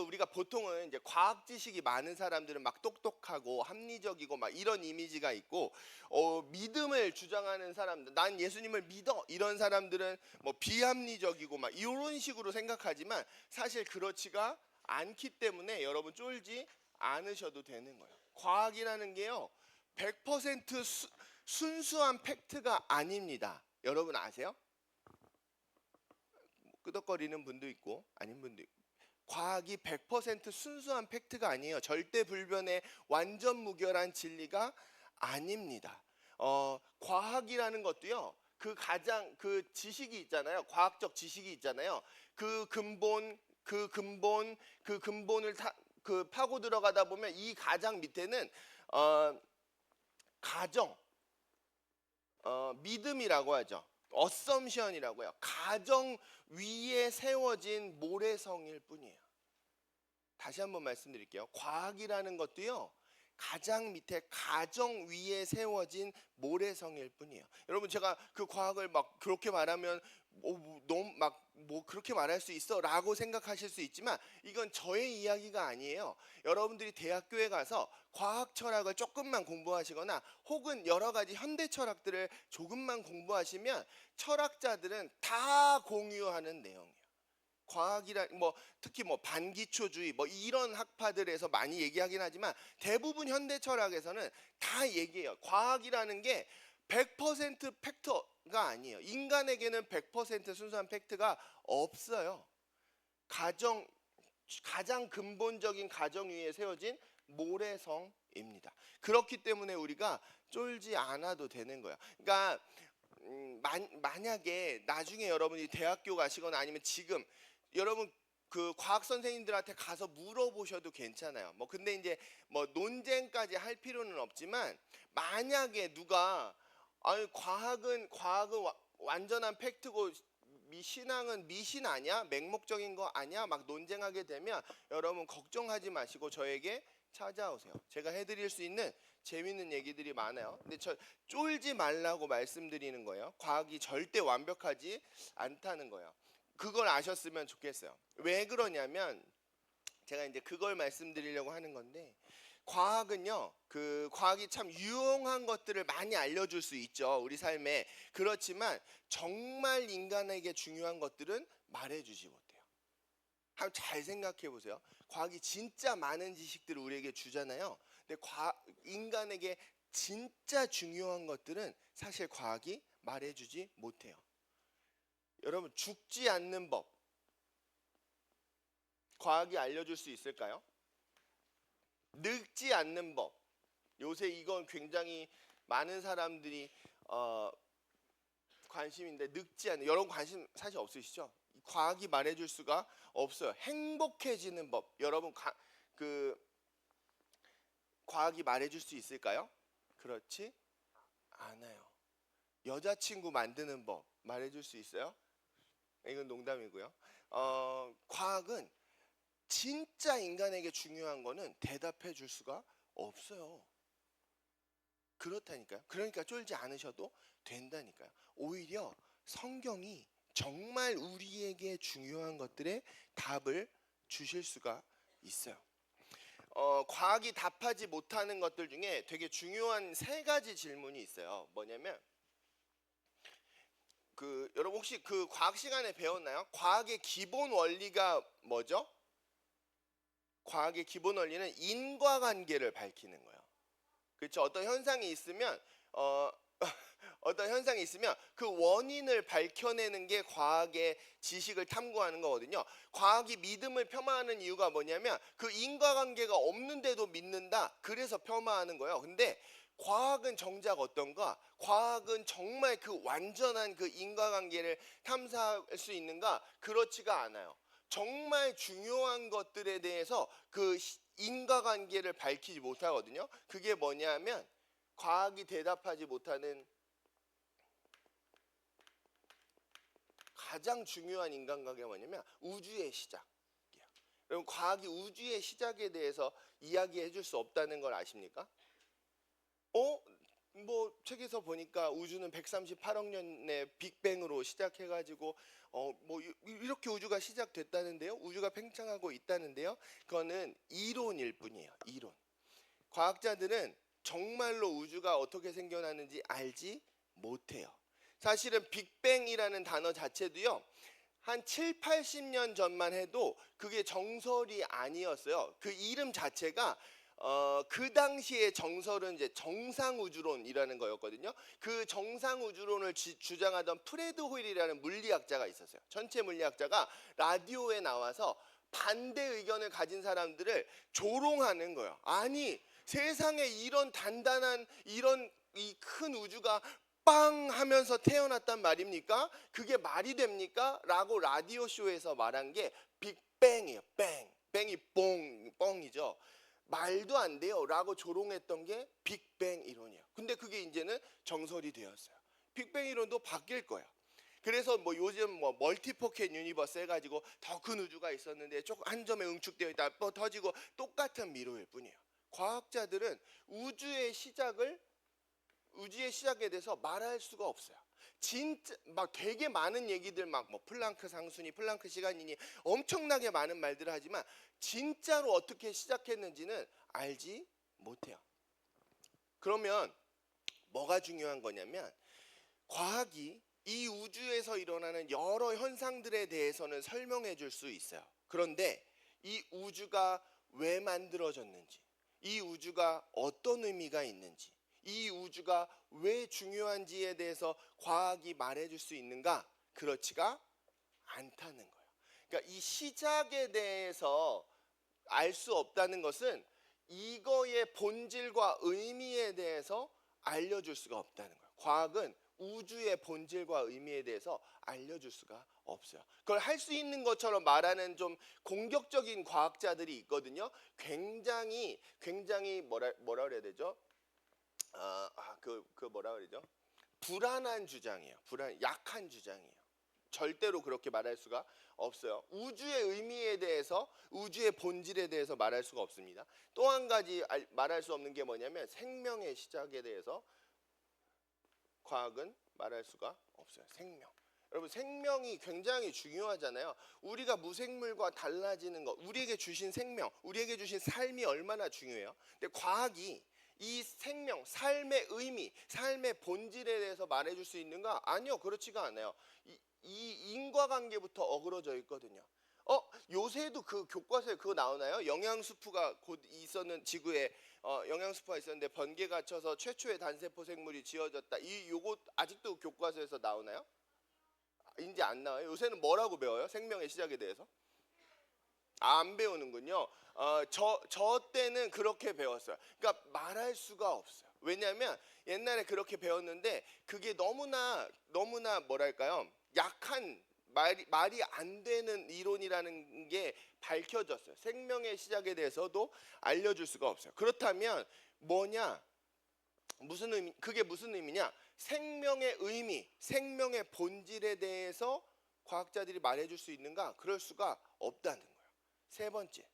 우리가 보통은 이제 과학 지식이 많은 사람들은 막 똑똑하고 합리적이고 막 이런 이미지가 있고 믿음을 주장하는 사람들, 난 예수님을 믿어 이런 사람들은 뭐 비합리적이고 막 이런 식으로 생각하지만 사실 그렇지가 않기 때문에 여러분 쫄지 않으셔도 되는 거예요. 과학이라는 게요 100% 순수한 팩트가 아닙니다. 여러분 아세요? 끄덕거리는 분도 있고 아닌 분도 있고. 과학이 100% 순수한 팩트가 아니에요. 절대불변의 완전 무결한 진리가 아닙니다. 과학이라는 것도요. 그 지식이 있잖아요. 과학적 지식이 있잖아요. 그 근본을 파고 들어가다 보면 이 가장 밑에는 가정, 믿음이라고 하죠. 어썸션이라고 해요. 가정 위에 세워진 모래성일 뿐이에요. 다시 한번 말씀드릴게요. 과학이라는 것도요. 가장 밑에 가정 위에 세워진 모래성일 뿐이에요. 여러분 제가 그 과학을 막 그렇게 말하면 너무 막 뭐 그렇게 말할 수 있어라고 생각하실 수 있지만 이건 저의 이야기가 아니에요. 여러분들이 대학교에 가서 과학 철학을 조금만 공부하시거나 혹은 여러 가지 현대 철학들을 조금만 공부하시면 철학자들은 다 공유하는 내용이에요. 과학이라 특히 반기초주의 이런 학파들에서 많이 얘기하긴 하지만 대부분 현대 철학에서는 다 얘기해요. 과학이라는 게 100% 팩트가 아니에요. 인간에게는 100% 순수한 팩트가 없어요. 가장 근본적인 가정 위에 세워진 모래성입니다. 그렇기 때문에 우리가 쫄지 않아도 되는 거예요. 그러니까 만약에 나중에 여러분이 대학교 가시거나 아니면 지금 여러분 그 과학 선생님들한테 가서 물어보셔도 괜찮아요. 근데 이제 논쟁까지 할 필요는 없지만 만약에 누가 과학은 완전한 팩트고 신앙은 미신 아니야? 맹목적인 거 아니야? 막 논쟁하게 되면 여러분 걱정하지 마시고 저에게 찾아오세요. 제가 해드릴 수 있는 재밌는 얘기들이 많아요. 근데 쫄지 말라고 말씀드리는 거예요. 과학이 절대 완벽하지 않다는 거예요. 그걸 아셨으면 좋겠어요. 왜 그러냐면 제가 이제 그걸 말씀드리려고 하는 건데 과학은요. 과학이 참 유용한 것들을 많이 알려줄 수 있죠. 우리 삶에. 그렇지만 정말 인간에게 중요한 것들은 말해주지 못해요. 한번 잘 생각해 보세요. 과학이 진짜 많은 지식들을 우리에게 주잖아요. 근데 인간에게 진짜 중요한 것들은 사실 과학이 말해주지 못해요. 여러분 죽지 않는 법 과학이 알려줄 수 있을까요? 늙지 않는 법 요새 이건 굉장히 많은 사람들이 관심인데 늙지 않는, 여러분 관심 사실 없으시죠? 과학이 말해줄 수가 없어요. 행복해지는 법, 여러분 과학이 말해줄 수 있을까요? 그렇지 않아요. 여자친구 만드는 법 말해줄 수 있어요? 이건 농담이고요. 과학은 진짜 인간에게 중요한 거는 대답해 줄 수가 없어요. 그렇다니까요. 그러니까 쫄지 않으셔도 된다니까요. 오히려 성경이 정말 우리에게 중요한 것들의 답을 주실 수가 있어요. 과학이 답하지 못하는 것들 중에 되게 중요한 세 가지 질문이 있어요. 뭐냐면 여러분 혹시 그 과학 시간에 배웠나요? 과학의 기본 원리가 뭐죠? 과학의 기본 원리는 인과관계를 밝히는 거예요. 그렇죠? 어떤 현상이 있으면 어떤 현상이 있으면 그 원인을 밝혀내는 게 과학의 지식을 탐구하는 거거든요. 과학이 믿음을 폄하하는 이유가 뭐냐면 그 인과관계가 없는데도 믿는다. 그래서 폄하하는 거예요. 근데 과학은 정작 어떤가? 과학은 정말 그 완전한 그 인과관계를 탐사할 수 있는가? 그렇지가 않아요. 정말 중요한 것들에 대해서 그 인과관계를 밝히지 못하거든요. 그게 뭐냐면 과학이 대답하지 못하는 가장 중요한 인간관계가 뭐냐면 우주의 시작이에요. 여러분 과학이 우주의 시작에 대해서 이야기해 줄 수 없다는 걸 아십니까? 뭐 책에서 보니까 우주는 138억 년에 빅뱅으로 시작해가지고 뭐 이렇게 우주가 시작됐다는데요. 우주가 팽창하고 있다는데요. 그거는 이론일 뿐이에요. 이론. 과학자들은 정말로 우주가 어떻게 생겨나는지 알지 못해요. 사실은 빅뱅이라는 단어 자체도요. 한 7, 80년 전만 해도 그게 정설이 아니었어요. 그 이름 자체가 그 당시의 정설은 이제 정상우주론이라는 거였거든요. 그 정상우주론을 주장하던 프레드 호일이라는 물리학자가 있었어요. 천체 물리학자가 라디오에 나와서 반대 의견을 가진 사람들을 조롱하는 거예요. 아니 세상에 이런 단단한 이런 이 큰 우주가 빵 하면서 태어났단 말입니까? 그게 말이 됩니까? 라고 라디오 쇼에서 말한 게 빅뱅이에요. 뱅. 뱅이 뻥이죠. 말도 안 돼요 라고 조롱했던 게 빅뱅 이론이에요. 근데 그게 이제는 정설이 되었어요. 빅뱅 이론도 바뀔 거예요. 그래서 뭐 요즘 뭐 멀티포켓 유니버스 해가지고 더 큰 우주가 있었는데 조금 한 점에 응축되어 있다 또 터지고 똑같은 미로일 뿐이에요. 과학자들은 우주의 시작에 대해서 말할 수가 없어요. 진짜 막 되게 많은 얘기들 막 뭐 플랑크 상수니 플랑크 시간이니 엄청나게 많은 말들을 하지만 진짜로 어떻게 시작했는지는 알지 못해요. 그러면 뭐가 중요한 거냐면 과학이 이 우주에서 일어나는 여러 현상들에 대해서는 설명해 줄 수 있어요. 그런데 이 우주가 왜 만들어졌는지, 이 우주가 어떤 의미가 있는지, 이 우주가 왜 중요한지에 대해서 과학이 말해줄 수 있는가? 그렇지가 않다는 거예요. 그러니까 이 시작에 대해서 알 수 없다는 것은 이거의 본질과 의미에 대해서 알려줄 수가 없다는 거예요. 과학은 우주의 본질과 의미에 대해서 알려줄 수가 없어요. 그걸 할 수 있는 것처럼 말하는 좀 공격적인 과학자들이 있거든요. 굉장히 뭐라 그래야 되죠? 뭐라 그러죠? 불안한 주장이에요. 약한 주장이에요. 절대로 그렇게 말할 수가 없어요. 우주의 의미에 대해서, 우주의 본질에 대해서 말할 수가 없습니다. 또 한 가지 말할 수 없는 게 뭐냐면 생명의 시작에 대해서 과학은 말할 수가 없어요. 생명. 여러분 생명이 굉장히 중요하잖아요. 우리가 무생물과 달라지는 것, 우리에게 주신 생명, 우리에게 주신 삶이 얼마나 중요해요. 근데 과학이 이 생명, 삶의 의미, 삶의 본질에 대해서 말해줄 수 있는가? 아니요, 그렇지가 않아요. 이 인과관계부터 어그러져 있거든요. 요새도 그 교과서에 그거 나오나요? 영양수프가 곧 있었는 지구에 영양수프가 있었는데 번개가 쳐서 최초의 단세포 생물이 지어졌다. 요거 아직도 교과서에서 나오나요? 이제 안 나와요. 요새는 뭐라고 배워요? 생명의 시작에 대해서? 안 배우는군요. 저 때는 그렇게 배웠어요. 그러니까 말할 수가 없어요. 왜냐하면 옛날에 그렇게 배웠는데 그게 너무나 뭐랄까요? 약한 말이 안 되는 이론이라는 게 밝혀졌어요. 생명의 시작에 대해서도 알려줄 수가 없어요. 그렇다면 뭐냐? 무슨 의미? 그게 무슨 의미냐? 생명의 의미, 생명의 본질에 대해서 과학자들이 말해줄 수 있는가? 그럴 수가 없다는 거예요. 세 번째,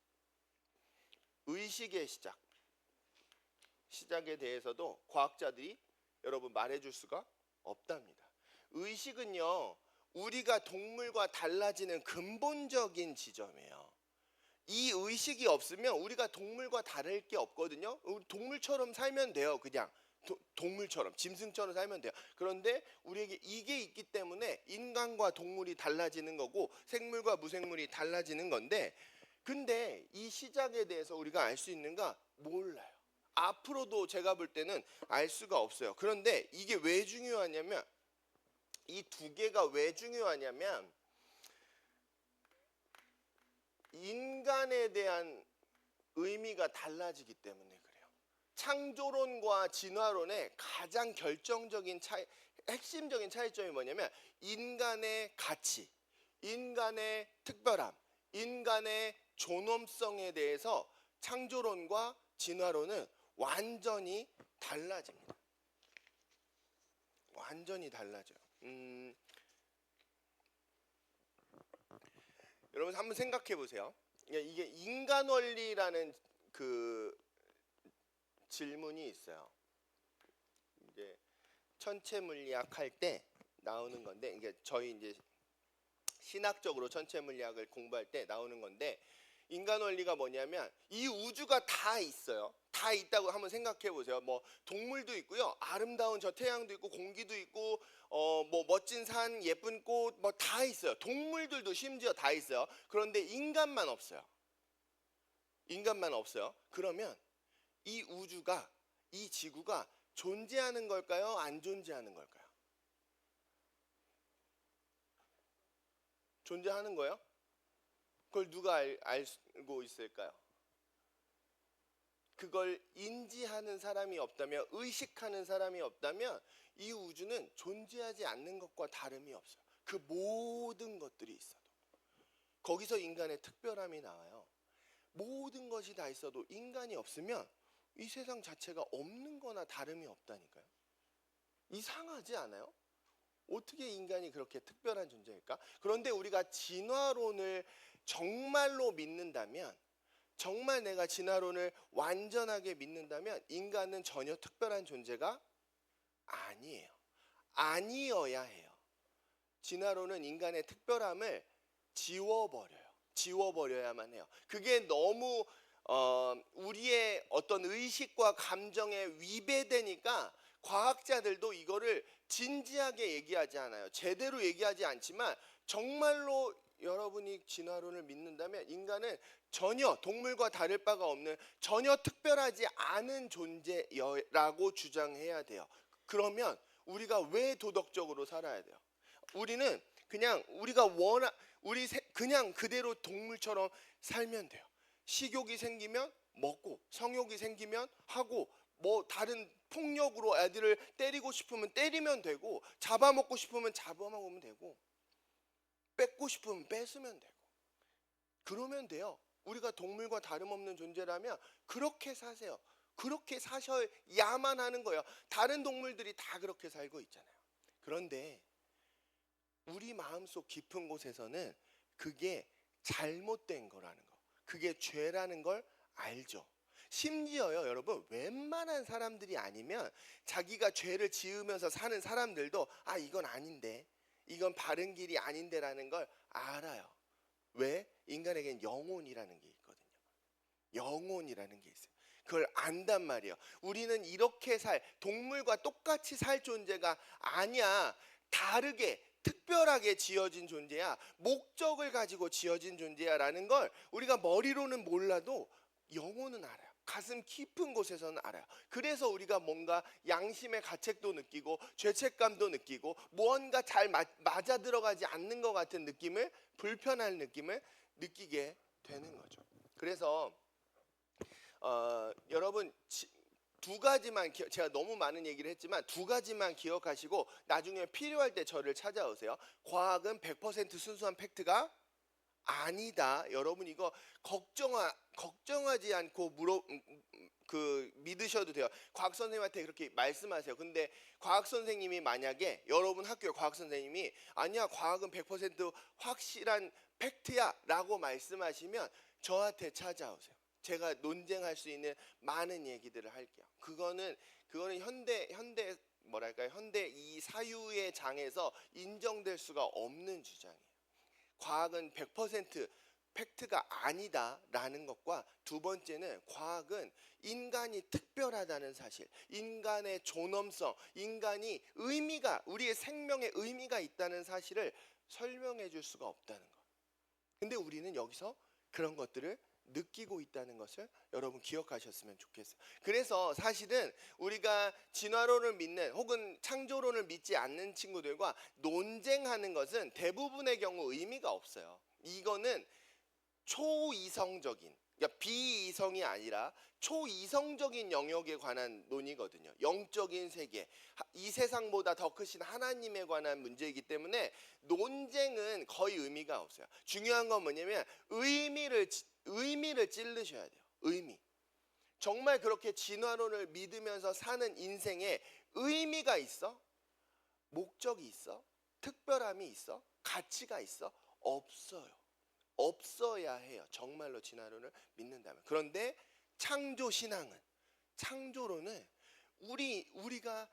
의식의 시작에 대해서도 과학자들이 여러분 말해줄 수가 없답니다. 의식은요, 우리가 동물과 달라지는 근본적인 지점이에요. 이 의식이 없으면 우리가 동물과 다를 게 없거든요. 우리 동물처럼 살면 돼요. 그냥 동물처럼, 짐승처럼 살면 돼요. 그런데 우리에게 이게 있기 때문에 인간과 동물이 달라지는 거고 생물과 무생물이 달라지는 건데, 근데 이 시작에 대해서 우리가 알 수 있는가? 몰라요. 앞으로도 제가 볼 때는 알 수가 없어요. 그런데 이게 왜 중요하냐면, 이 두 개가 왜 중요하냐면 인간에 대한 의미가 달라지기 때문에 그래요. 창조론과 진화론의 가장 결정적인 핵심적인 차이점이 뭐냐면 인간의 가치, 인간의 특별함, 인간의 존엄성에 대해서 창조론과 진화론은 완전히 달라집니다. 완전히 달라져요. 여러분 한번 생각해 보세요. 이게 인간 원리라는 그 질문이 있어요. 이제 천체 물리학 할 때 나오는 건데, 이게 저희 이제 신학적으로 천체 물리학을 공부할 때 나오는 건데, 인간 원리가 뭐냐면 이 우주가 다 있어요. 다 있다고 한번 생각해 보세요. 뭐 동물도 있고요, 아름다운 저 태양도 있고, 공기도 있고, 뭐 멋진 산, 예쁜 꽃, 뭐 다 있어요. 동물들도 심지어 다 있어요. 그런데 인간만 없어요. 인간만 없어요. 그러면 이 우주가, 이 지구가 존재하는 걸까요? 안 존재하는 걸까요? 존재하는 거예요? 그걸 누가 알고 있을까요? 그걸 인지하는 사람이 없다면, 의식하는 사람이 없다면 이 우주는 존재하지 않는 것과 다름이 없어요. 그 모든 것들이 있어도. 거기서 인간의 특별함이 나와요. 모든 것이 다 있어도 인간이 없으면 이 세상 자체가 없는 거나 다름이 없다니까요. 이상하지 않아요? 어떻게 인간이 그렇게 특별한 존재일까? 그런데 우리가 진화론을 정말로 믿는다면, 정말 내가 진화론을 완전하게 믿는다면 인간은 전혀 특별한 존재가 아니에요. 아니어야 해요. 진화론은 인간의 특별함을 지워버려야만 해요. 그게 너무 우리의 어떤 의식과 감정에 위배되니까 과학자들도 이거를 진지하게 얘기하지 않아요. 제대로 얘기하지 않지만 정말로 여러분이 진화론을 믿는다면 인간은 전혀 동물과 다를 바가 없는, 전혀 특별하지 않은 존재라고 주장해야 돼요. 그러면 우리가 왜 도덕적으로 살아야 돼요? 우리는 그냥 그냥 그대로 동물처럼 살면 돼요. 식욕이 생기면 먹고, 성욕이 생기면 하고, 뭐 다른 폭력으로 애들을 때리고 싶으면 때리면 되고, 잡아먹고 싶으면 잡아먹으면 되고, 뺏고 싶으면 뺏으면 되고, 그러면 돼요. 우리가 동물과 다름없는 존재라면 그렇게 사세요. 그렇게 사셔야만 하는 거예요. 다른 동물들이 다 그렇게 살고 있잖아요. 그런데 우리 마음속 깊은 곳에서는 그게 잘못된 거라는 거, 그게 죄라는 걸 알죠. 심지어요, 여러분, 웬만한 사람들이 아니면 자기가 죄를 지으면서 사는 사람들도 이건 아닌데, 이건 바른 길이 아닌데라는 걸 알아요. 왜? 인간에겐 영혼이라는 게 있거든요. 영혼이라는 게 있어요. 그걸 안단 말이에요. 우리는 이렇게 동물과 똑같이 살 존재가 아니야. 다르게, 특별하게 지어진 존재야. 목적을 가지고 지어진 존재야 라는 걸 우리가 머리로는 몰라도 영혼은 알아요. 가슴 깊은 곳에서는 알아요. 그래서 우리가 뭔가 양심의 가책도 느끼고 죄책감도 느끼고 무언가 잘 맞아 들어가지 않는 것 같은 느낌을, 불편한 느낌을 느끼게 되는 거죠. 그래서 여러분 두 가지만 제가 너무 많은 얘기를 했지만 두 가지만 기억하시고 나중에 필요할 때 저를 찾아오세요. 과학은 100% 순수한 팩트가 아니다. 여러분 이거 걱정하지 않고 믿으셔도 돼요. 과학 선생님한테 그렇게 말씀하세요. 근데 과학 선생님이 만약에 여러분 학교에 과학 선생님이 아니야 과학은 100% 확실한 팩트야라고 말씀하시면 저한테 찾아오세요. 제가 논쟁할 수 있는 많은 얘기들을 할게요. 그거는 현대 뭐랄까요? 현대 이 사유의 장에서 인정될 수가 없는 주장이에요. 과학은 100% 팩트가 아니다라는 것과 두 번째는 과학은 인간이 특별하다는 사실, 인간의 존엄성, 인간이 우리의 생명에 의미가 있다는 사실을 설명해 줄 수가 없다는 것. 근데 우리는 여기서 그런 것들을 느끼고 있다는 것을 여러분 기억하셨으면 좋겠어요. 그래서 사실은 우리가 진화론을 믿는 혹은 창조론을 믿지 않는 친구들과 논쟁하는 것은 대부분의 경우 의미가 없어요. 이거는 초이성적인, 그러니까 비이성이 아니라 초이성적인 영역에 관한 논의거든요. 영적인 세계, 이 세상보다 더 크신 하나님에 관한 문제이기 때문에 논쟁은 거의 의미가 없어요. 중요한 건 뭐냐면 의미를 찔르셔야 돼요. 의미. 정말 그렇게 진화론을 믿으면서 사는 인생에 의미가 있어? 목적이 있어? 특별함이 있어? 가치가 있어? 없어요. 없어야 해요. 정말로 진화론을 믿는다면. 그런데 창조론은 우리가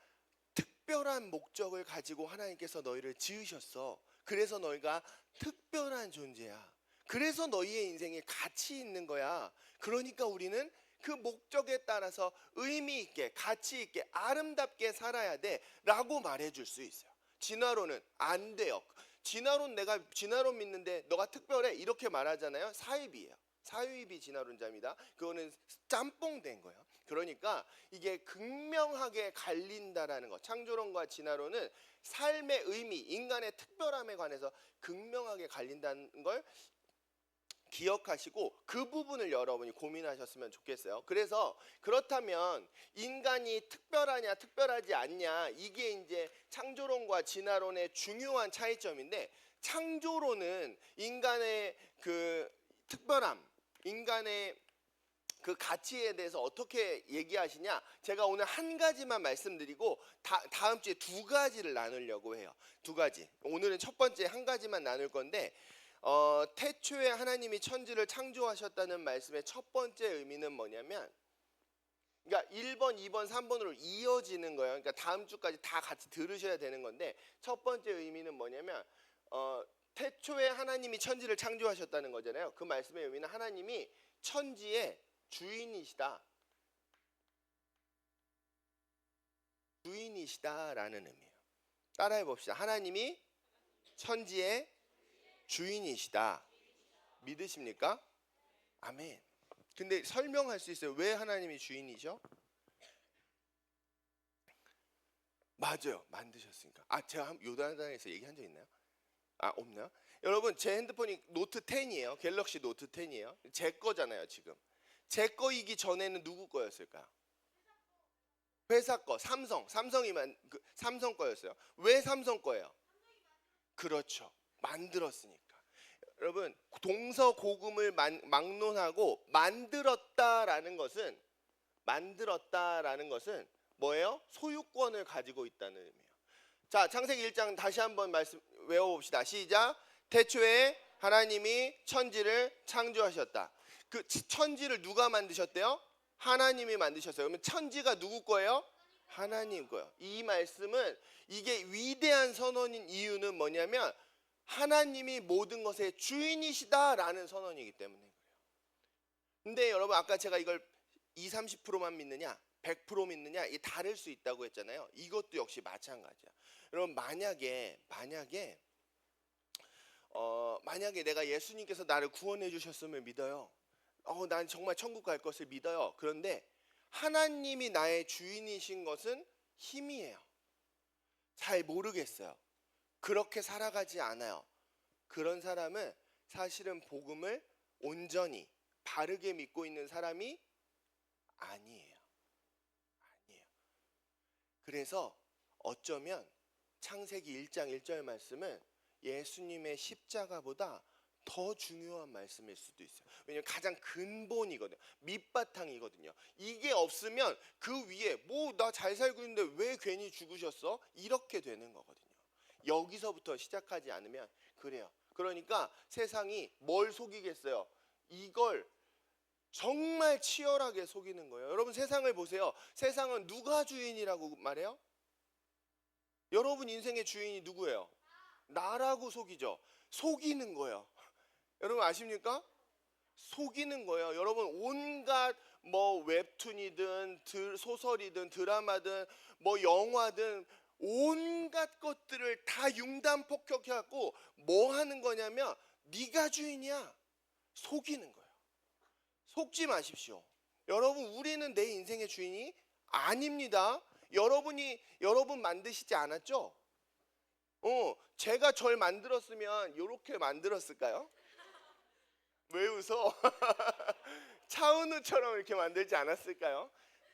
특별한 목적을 가지고 하나님께서 너희를 지으셨어. 그래서 너희가 특별한 존재야. 그래서 너희의 인생에 가치 있는 거야. 그러니까 우리는 그 목적에 따라서 의미 있게, 가치 있게, 아름답게 살아야 돼 라고 말해줄 수 있어요. 진화론은 안 돼요. 내가 진화론 믿는데 너가 특별해 이렇게 말하잖아요. 사유입이 진화론자입니다. 그거는 짬뽕 된 거예요. 그러니까 이게 극명하게 갈린다라는 것. 창조론과 진화론은 삶의 의미, 인간의 특별함에 관해서 극명하게 갈린다는 걸 기억하시고 그 부분을 여러분이 고민하셨으면 좋겠어요. 그래서 그렇다면 인간이 특별하냐 특별하지 않냐, 이게 이제 창조론과 진화론의 중요한 차이점인데, 창조론은 인간의 그 특별함, 인간의 그 가치에 대해서 어떻게 얘기하시냐, 제가 오늘 한 가지만 말씀드리고 다음 주에 두 가지를 나누려고 해요. 두 가지. 오늘은 첫 번째 한 가지만 나눌 건데, 태초에 하나님이 천지를 창조하셨다는 말씀의 첫 번째 의미는 뭐냐면, 그러니까 1번, 2번, 3번으로 이어지는 거예요. 그러니까 다음 주까지 다 같이 들으셔야 되는 건데, 첫 번째 의미는 뭐냐면 태초에 하나님이 천지를 창조하셨다는 거잖아요. 그 말씀의 의미는 하나님이 천지의 주인이시다라는 의미예요. 따라해 봅시다. 하나님이 천지의 주인이시다. 믿으십니까? 아멘. 근데 설명할 수 있어요. 왜 하나님이 주인이죠? 맞아요. 만드셨으니까. 제가 요단단에서 얘기한 적 있나요? 없나요? 여러분, 제 핸드폰이 노트 10이에요. 갤럭시 노트 10이에요. 제 거잖아요, 지금. 제 거이기 전에는 누구 거였을까요? 회사 거, 삼성 거였어요. 왜 삼성 거예요? 그렇죠. 만들었으니까. 여러분, 동서고금을 막론하고 만들었다라는 것은 뭐예요? 소유권을 가지고 있다는 의미예요. 자, 창세기 1장 다시 한번 외워봅시다. 시작. 태초에 하나님이 천지를 창조하셨다. 그 천지를 누가 만드셨대요? 하나님이 만드셨어요. 그러면 천지가 누구 거예요? 하나님 거예요. 이 말씀은, 이게 위대한 선언인 이유는 뭐냐면 하나님이 모든 것의 주인이시다라는 선언이기 때문에 그래요. 근데 여러분, 아까 제가 이걸 20-30%만 믿느냐 100% 믿느냐, 이게 다를 수 있다고 했잖아요. 이것도 역시 마찬가지야. 여러분, 만약에 내가 예수님께서 나를 구원해 주셨음을 믿어요. 난 정말 천국 갈 것을 믿어요. 그런데 하나님이 나의 주인이신 것은 희미해요. 잘 모르겠어요. 그렇게 살아가지 않아요. 그런 사람은 사실은 복음을 온전히 바르게 믿고 있는 사람이 아니에요. 그래서 어쩌면 창세기 1장 1절 말씀은 예수님의 십자가보다 더 중요한 말씀일 수도 있어요. 왜냐하면 가장 근본이거든요. 밑바탕이거든요. 이게 없으면 그 위에 뭐 나 잘 살고 있는데 왜 괜히 죽으셨어? 이렇게 되는 거거든요. 여기서부터 시작하지 않으면 그래요. 그러니까 세상이 뭘 속이겠어요? 이걸 정말 치열하게 속이는 거예요. 여러분 세상을 보세요. 세상은 누가 주인이라고 말해요? 여러분 인생의 주인이 누구예요? 나라고 속이죠. 속이는 거예요. 여러분 아십니까? 속이는 거예요. 여러분 온갖 뭐 웹툰이든 소설이든 드라마든 뭐 영화든 온갖 것들을 다 융단폭격해갖고 뭐 하는 거냐면 네가 주인이야. 속이는 거예요. 속지 마십시오. 여러분 우리는 내 인생의 주인이 아닙니다. 여러분 만드시지 않았죠? 제가 절 만들었으면 이렇게 만들었을까요? 왜 웃어? 차은우처럼 이렇게 만들지 않았을까요?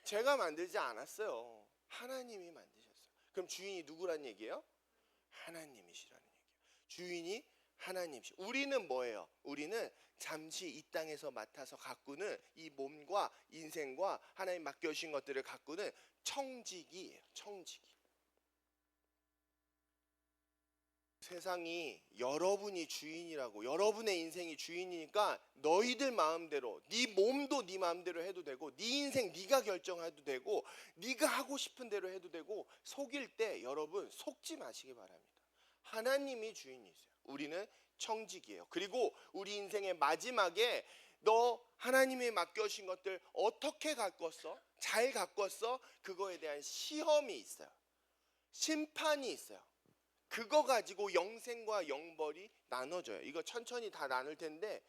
제가 만들지 않았어요. 하나님이 만드셨어요. 그럼 주인이 누구란 얘기예요? 하나님이시라는 얘기예요. 주인이 하나님이시. 우리는 뭐예요? 우리는 잠시 이 땅에서 맡아서 가꾸는 이 몸과 인생과 하나님 맡겨주신 것들을 가꾸는 청지기예요. 청지기. 세상이 여러분이 주인이라고, 여러분의 인생이 주인이니까 너희들 마음대로, 네 몸도 네 마음대로 해도 되고, 네 인생 네가 결정해도 되고, 네가 하고 싶은 대로 해도 되고, 속일 때 여러분 속지 마시기 바랍니다. 하나님이 주인이세요. 우리는 청직이에요. 그리고 우리 인생의 마지막에 너 하나님이 맡겨주신 것들 어떻게 가꿨어? 잘 가꿨어? 그거에 대한 시험이 있어요. 심판이 있어요. 그거 가지고 영생과 영벌이 나눠져요. 이거 천천히 다 나눌 텐데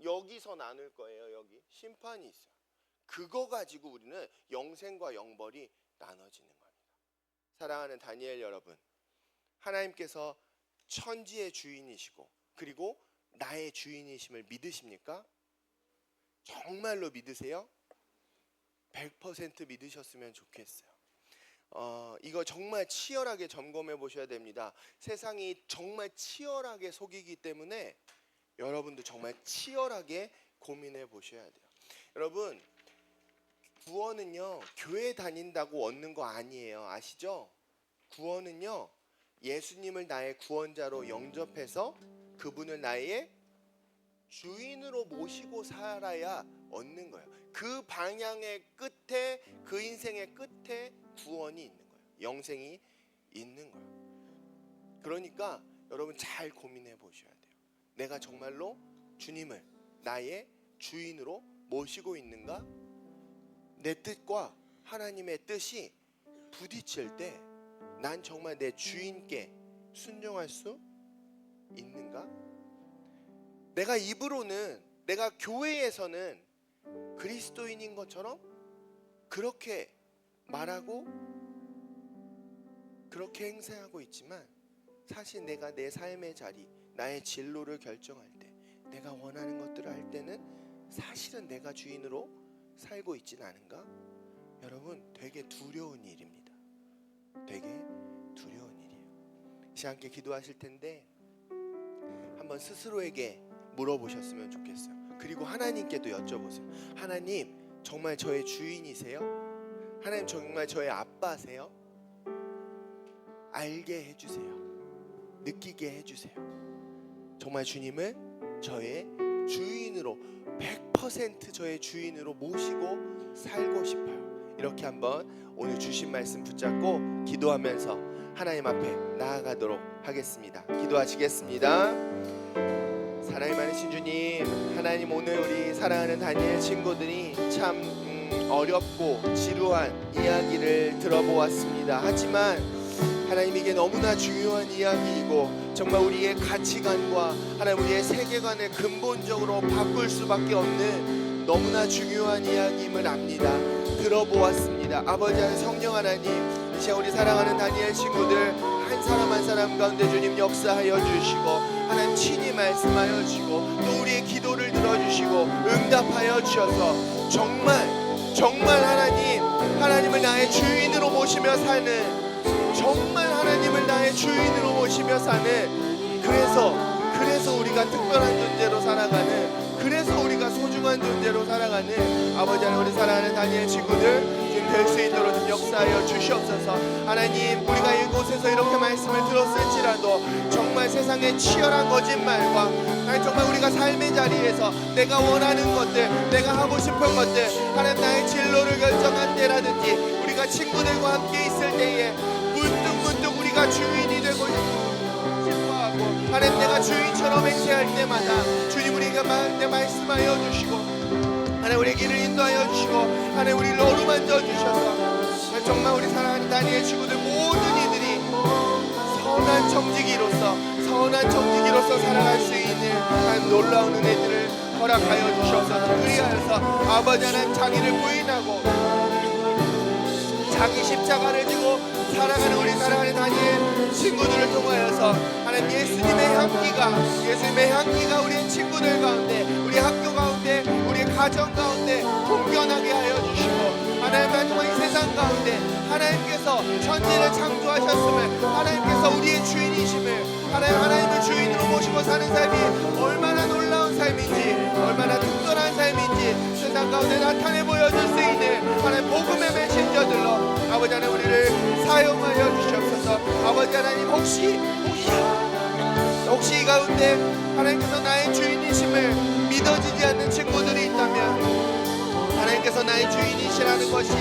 여기서 나눌 거예요. 여기 심판이 있어요. 그거 가지고 우리는 영생과 영벌이 나눠지는 겁니다. 사랑하는 다니엘 여러분, 하나님께서 천지의 주인이시고 그리고 나의 주인이심을 믿으십니까? 정말로 믿으세요? 100% 믿으셨으면 좋겠어요. 이거 정말 치열하게 점검해 보셔야 됩니다. 세상이 정말 치열하게 속이기 때문에 여러분도 정말 치열하게 고민해 보셔야 돼요. 여러분, 구원은요 교회 다닌다고 얻는 거 아니에요. 아시죠? 구원은요 예수님을 나의 구원자로 영접해서 그분을 나의 주인으로 모시고 살아야 얻는 거예요. 그 방향의 끝에, 그 인생의 끝에 구원이 있는 거예요. 영생이 있는 거예요. 그러니까 여러분 잘 고민해 보셔야 돼요. 내가 정말로 주님을 나의 주인으로 모시고 있는가? 내 뜻과 하나님의 뜻이 부딪힐 때 난 정말 내 주인께 순종할 수 있는가? 내가 입으로는, 내가 교회에서는 그리스도인인 것처럼 그렇게 말하고 그렇게 행세하고 있지만 사실 내가 내 삶의 자리, 나의 진로를 결정할 때, 내가 원하는 것들을 할 때는 사실은 내가 주인으로 살고 있진 않은가? 여러분 되게 두려운 일입니다. 되게 두려운 일이에요. 이 시간 함께 기도하실 텐데 한번 스스로에게 물어보셨으면 좋겠어요. 그리고 하나님께도 여쭤보세요. 하나님 정말 저의 주인이세요? 하나님 정말 저의 아빠세요? 알게 해주세요. 느끼게 해주세요. 정말 주님을 저의 주인으로 100% 저의 주인으로 모시고 살고 싶어요. 이렇게 한번 오늘 주신 말씀 붙잡고 기도하면서 하나님 앞에 나아가도록 하겠습니다. 기도하시겠습니다. 사랑이 많으신 주님, 하나님 오늘 우리 사랑하는 다니엘 친구들이 참 어렵고 지루한 이야기를 들어보았습니다. 하지만 하나님 이게 너무나 중요한 이야기이고 정말 우리의 가치관과 하나님 우리의 세계관을 근본적으로 바꿀 수밖에 없는 너무나 중요한 이야기임을 압니다. 들어보았습니다. 아버지 하나님, 성령 하나님, 이 시간 우리 사랑하는 다니엘 친구들 한 사람 한 사람 가운데 주님 역사하여 주시고 하나님 친히 말씀하여 주시고 또 우리의 기도를 들어주시고 응답하여 주셔서 정말 하나님 하나님을 나의 주인으로 모시며 사는, 정말 하나님을 나의 주인으로 모시며 사는, 그래서 우리가 특별한 존재로 살아가는, 그래서 우리가 소중한 존재로 살아가는 아버지 하나님, 우리 사랑하는 다니엘 친구들 지금 될 수 있도록 좀 역사하여 주시옵소서. 하나님, 우리가 이곳에서 이렇게 말씀을 들었을지라도 정말 세상의 치열한 거짓말과 하나님, 정말 우리가 삶의 자리에서 내가 원하는 것들, 내가 하고 싶은 것들, 하나님 나의 진로를 결정한 때라든지 우리가 친구들과 함께 있을 때에 문득 우리가 주인이 되고 싶어하고, 하나님 내가 주인처럼 행세할 때마다 주님 우리에게 말씀하여 주시고, 하나님 우리 길을 인도하여 주시고, 하나님 우리를 어루만져 주셔서 정말 우리 사랑하는 다니엘 친구들 모든 이들이 선한 정직이로서 살아갈 수 있는 하나님 놀라운 은혜들을 허락하여 주시옵소서. 그리하여서 아버지 하나님 자기를 부인하고 자기 십자가를 지고 살아가는 우리 사랑하는 다니엘 친구들을 통하여서 하나님 예수님의 향기가 우리 친구들 가운데, 우리 학교 가운데, 우리 가정 가운데 풍겨나게 하여 주시고, 하나님 정말 이 세상 가운데 하나님께서 천지를 창조하셨음을, 하나님께서 우리의 주인이심을, 하나님을 주인으로 모시고 사는 삶이 얼마나 놀라운 삶인지, 얼마나 특별한 삶인지 세상 가운데 나타내 보여줄 수 있는 하나님 복음의 메신저들로 아버지 하나님 우리를 사용하여 주시옵소서. 아버지 하나님, 혹시 이 가운데 하나님께서 나의 주인이심을 믿어지지 않는 친구들이 있다면, 하나님께서 나의 주인이시라는 것이,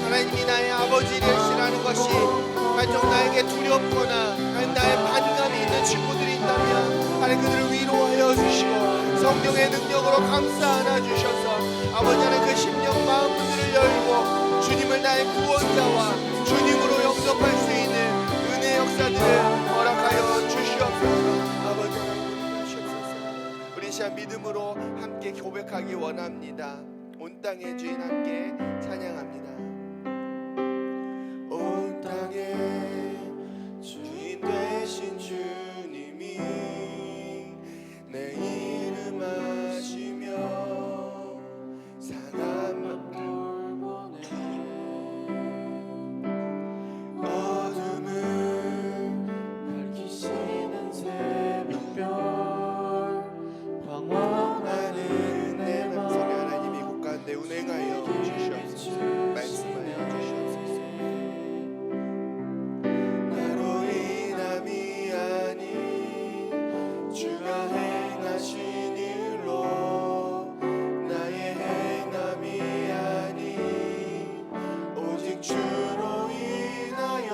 하나님이 나의 아버지이시라는 것이 좀 나에게 두렵거나 나의 반감이 있는 친구들이 있다면, 하나님 그들을 위로하여 주시고 성령의 능력으로 감싸 안아 주셔서 아버지 하나님 그 심령 마음들을 열고 주님을 나의 구원자와 주님으로 영접할 수 있는 은혜 역사들을 허락하여 주시옵소서. 아버지 하나님 주시옵소서. 우리 시간 믿음으로 함께 고백하기 원합니다. 온 땅의 주인 함께 찬양합니다. 온 땅의 주인 되신 주님이 내 이름 아시며 상한 맘 돌보네. 어둠을 밝히시는 새벽별 광활하는 내 맘속에 하나님이 곧 가운데 운행하여 주시옵소서. 말씀하여 주시옵소서. 나로 인함이 아닌 주가 행하신 일로, 나의 행함이 아닌 오직 주로 인하여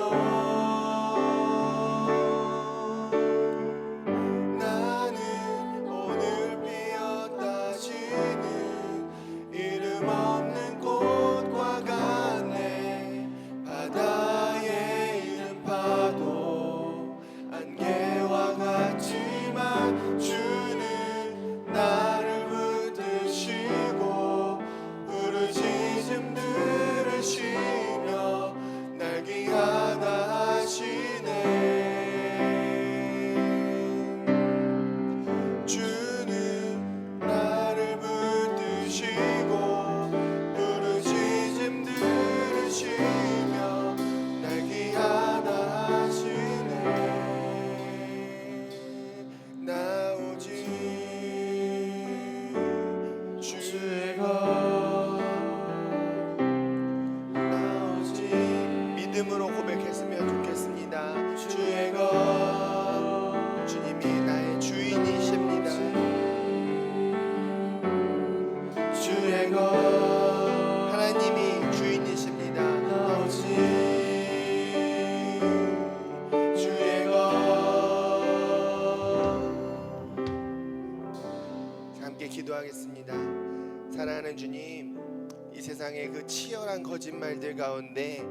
나는 오늘 피었다 지는 이름 없는 꽃과 같네. 바다의 이름 파도 안개와 같지만 주는 나를 붙드시고 부르짖음 들으시며 날 귀하다 하시네. 주는 나를 붙드시고 부르짖음 들으시며 날 귀하다 하시네. 나 오직 주의 것, 나 오직 믿음으로 고백했으면 좋겠습니다. 주의 것, 주님이 나의 주인이십니다. 주의 것, 하나님이 주인이십니다. 나 오직 주의 것. 함께 기도하겠습니다. 사랑하는 주님, 이 세상의 그 치열한 거짓말들 가운데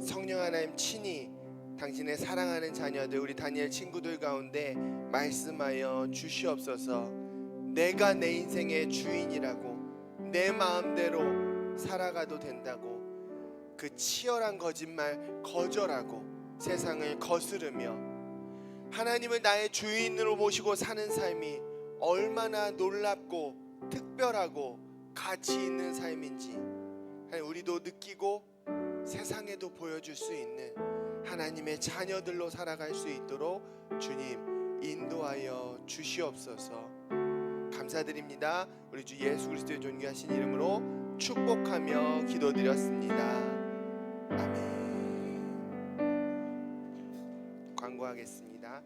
성령 하나님 친히 당신의 사랑하는 자녀들, 우리 다니엘 친구들 가운데 말씀하여 주시옵소서. 내가 내 인생의 주인이라고, 내 마음대로 살아가도 된다고, 그 치열한 거짓말 거절하고 세상을 거스르며 하나님을 나의 주인으로 모시고 사는 삶이 얼마나 놀랍고 특별하고 가치 있는 삶인지 우리도 느끼고 세상에도 보여줄 수 있는 하나님의 자녀들로 살아갈 수 있도록 주님 인도하여 주시옵소서. 감사드립니다. 우리 주 예수 그리스도의 존귀하신 이름으로 축복하며 기도드렸습니다. 아멘. 광고하겠습니다.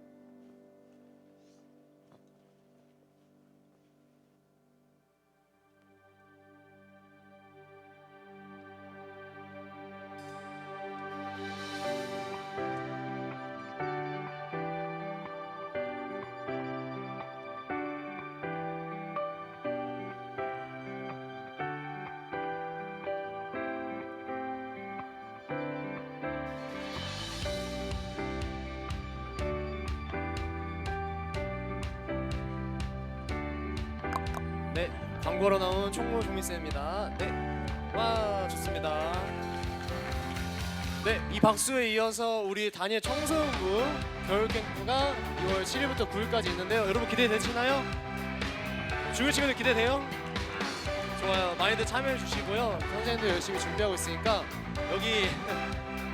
네, 광고로 나온 총무 조민쌤입니다. 네, 와 좋습니다. 네, 이 박수에 이어서 우리 단일 청소년부 겨울 캠프가 6월 7일부터 9일까지 있는데요. 여러분 기대되시나요? 중일 친구들 기대돼요? 좋아요. 많이들 참여해 주시고요. 선생님도 열심히 준비하고 있으니까 여기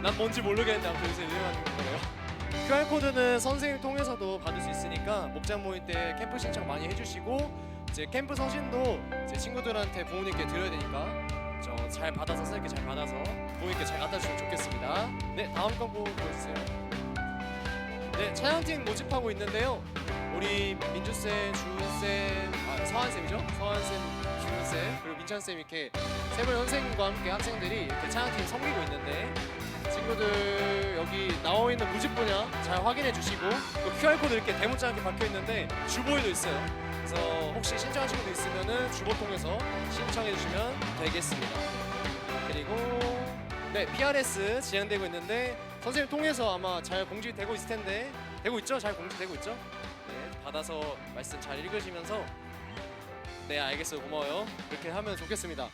난 뭔지 모르겠는데 아무튼 요새 유행하는 거예요. QR코드는 선생님 통해서도 받을 수 있으니까 목장 모임 때 캠프 신청 많이 해주시고 이제 캠프 서신도 제 친구들한테 부모님께 드려야 되니까 저 잘 받아서 선생님께 잘 받아서 부모님께 잘 갖다 주시면 좋겠습니다. 네, 다음 광고 보여주세요. 네, 찬양팀 모집하고 있는데요. 우리 민주쌤, 주은쌤, 서한쌤이죠? 서한쌤, 주은쌤 그리고 민찬쌤 이렇게 세 분 선생님과 함께 학생들이 이렇게 찬양팀 섬기고 있는데 친구들 여기 나와 있는 모집 분야 잘 확인해 주시고 또 QR코드 이렇게 대문자 이렇게 박혀 있는데 주보에도 있어요. 그래서 혹시 신청하신 분도 있으면은 주보 통해서 신청해 주시면 되겠습니다. 그리고 네, PRS 진행되고 있는데 선생님 통해서 아마 잘 공지되고 있을 텐데 되고 있죠? 잘 공지되고 있죠? 네, 받아서 말씀 잘 읽으시면서 네, 알겠어요. 고마워요. 그렇게 하면 좋겠습니다.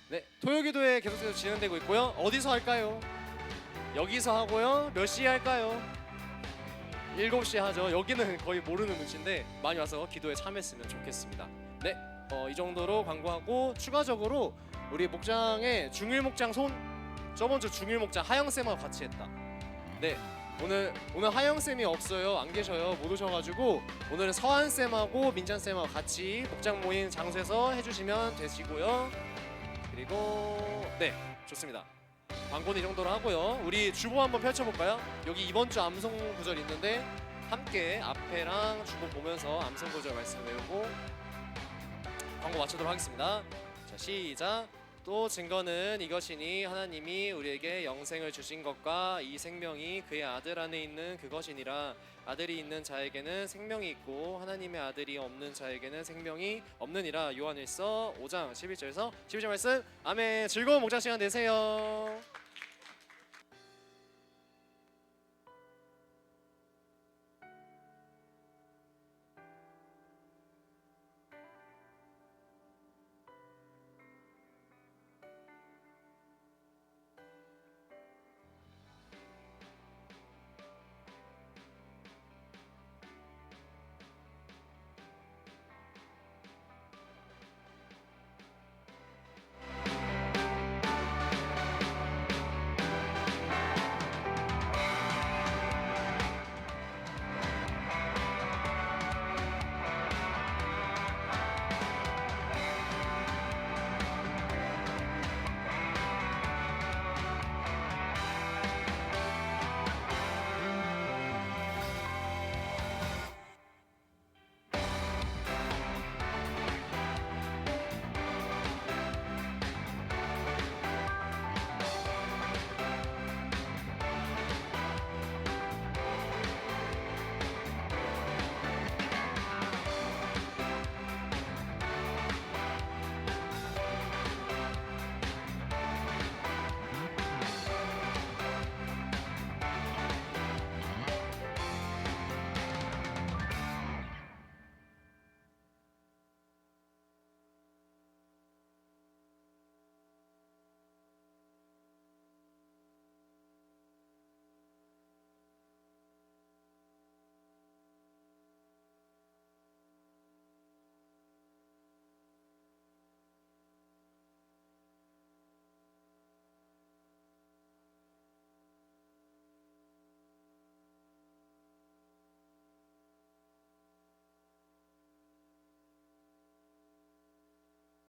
네, 토요기도회 계속해서 진행되고 있고요. 어디서 할까요? 여기서 하고요. 몇 시에 할까요? 7시에 하죠. 여기는 거의 모르는 눈치인데 많이 와서 기도에 참여했으면 좋겠습니다. 네, 이 정도로 광고하고 추가적으로 우리 목장에 중일 목장 저번 주 중일 목장 하영 쌤하고 같이 했다. 네, 오늘 하영 쌤이 없어요. 안 계셔요. 못 오셔가지고 오늘은 서한 쌤하고 민찬 쌤하고 같이 목장 모임 장소에서 해주시면 되시고요. 그리고 네, 좋습니다. 광고는 이 정도로 하고요. 우리 주보 한번 펼쳐볼까요? 여기 이번 주 암송 구절 있는데 함께 앞에랑 주보 보면서 암송 구절 말씀 외우고 광고 마치도록 하겠습니다. 자, 시작. 또 증거는 이것이니 하나님이 우리에게 영생을 주신 것과 이 생명이 그의 아들 안에 있는 그것이니라. 아들이 있는 자에게는 생명이 있고 하나님의 아들이 없는 자에게는 생명이 없느니라. 요한일서 5장 11절에서 12절 말씀. 아멘. 즐거운 목장 시간 되세요.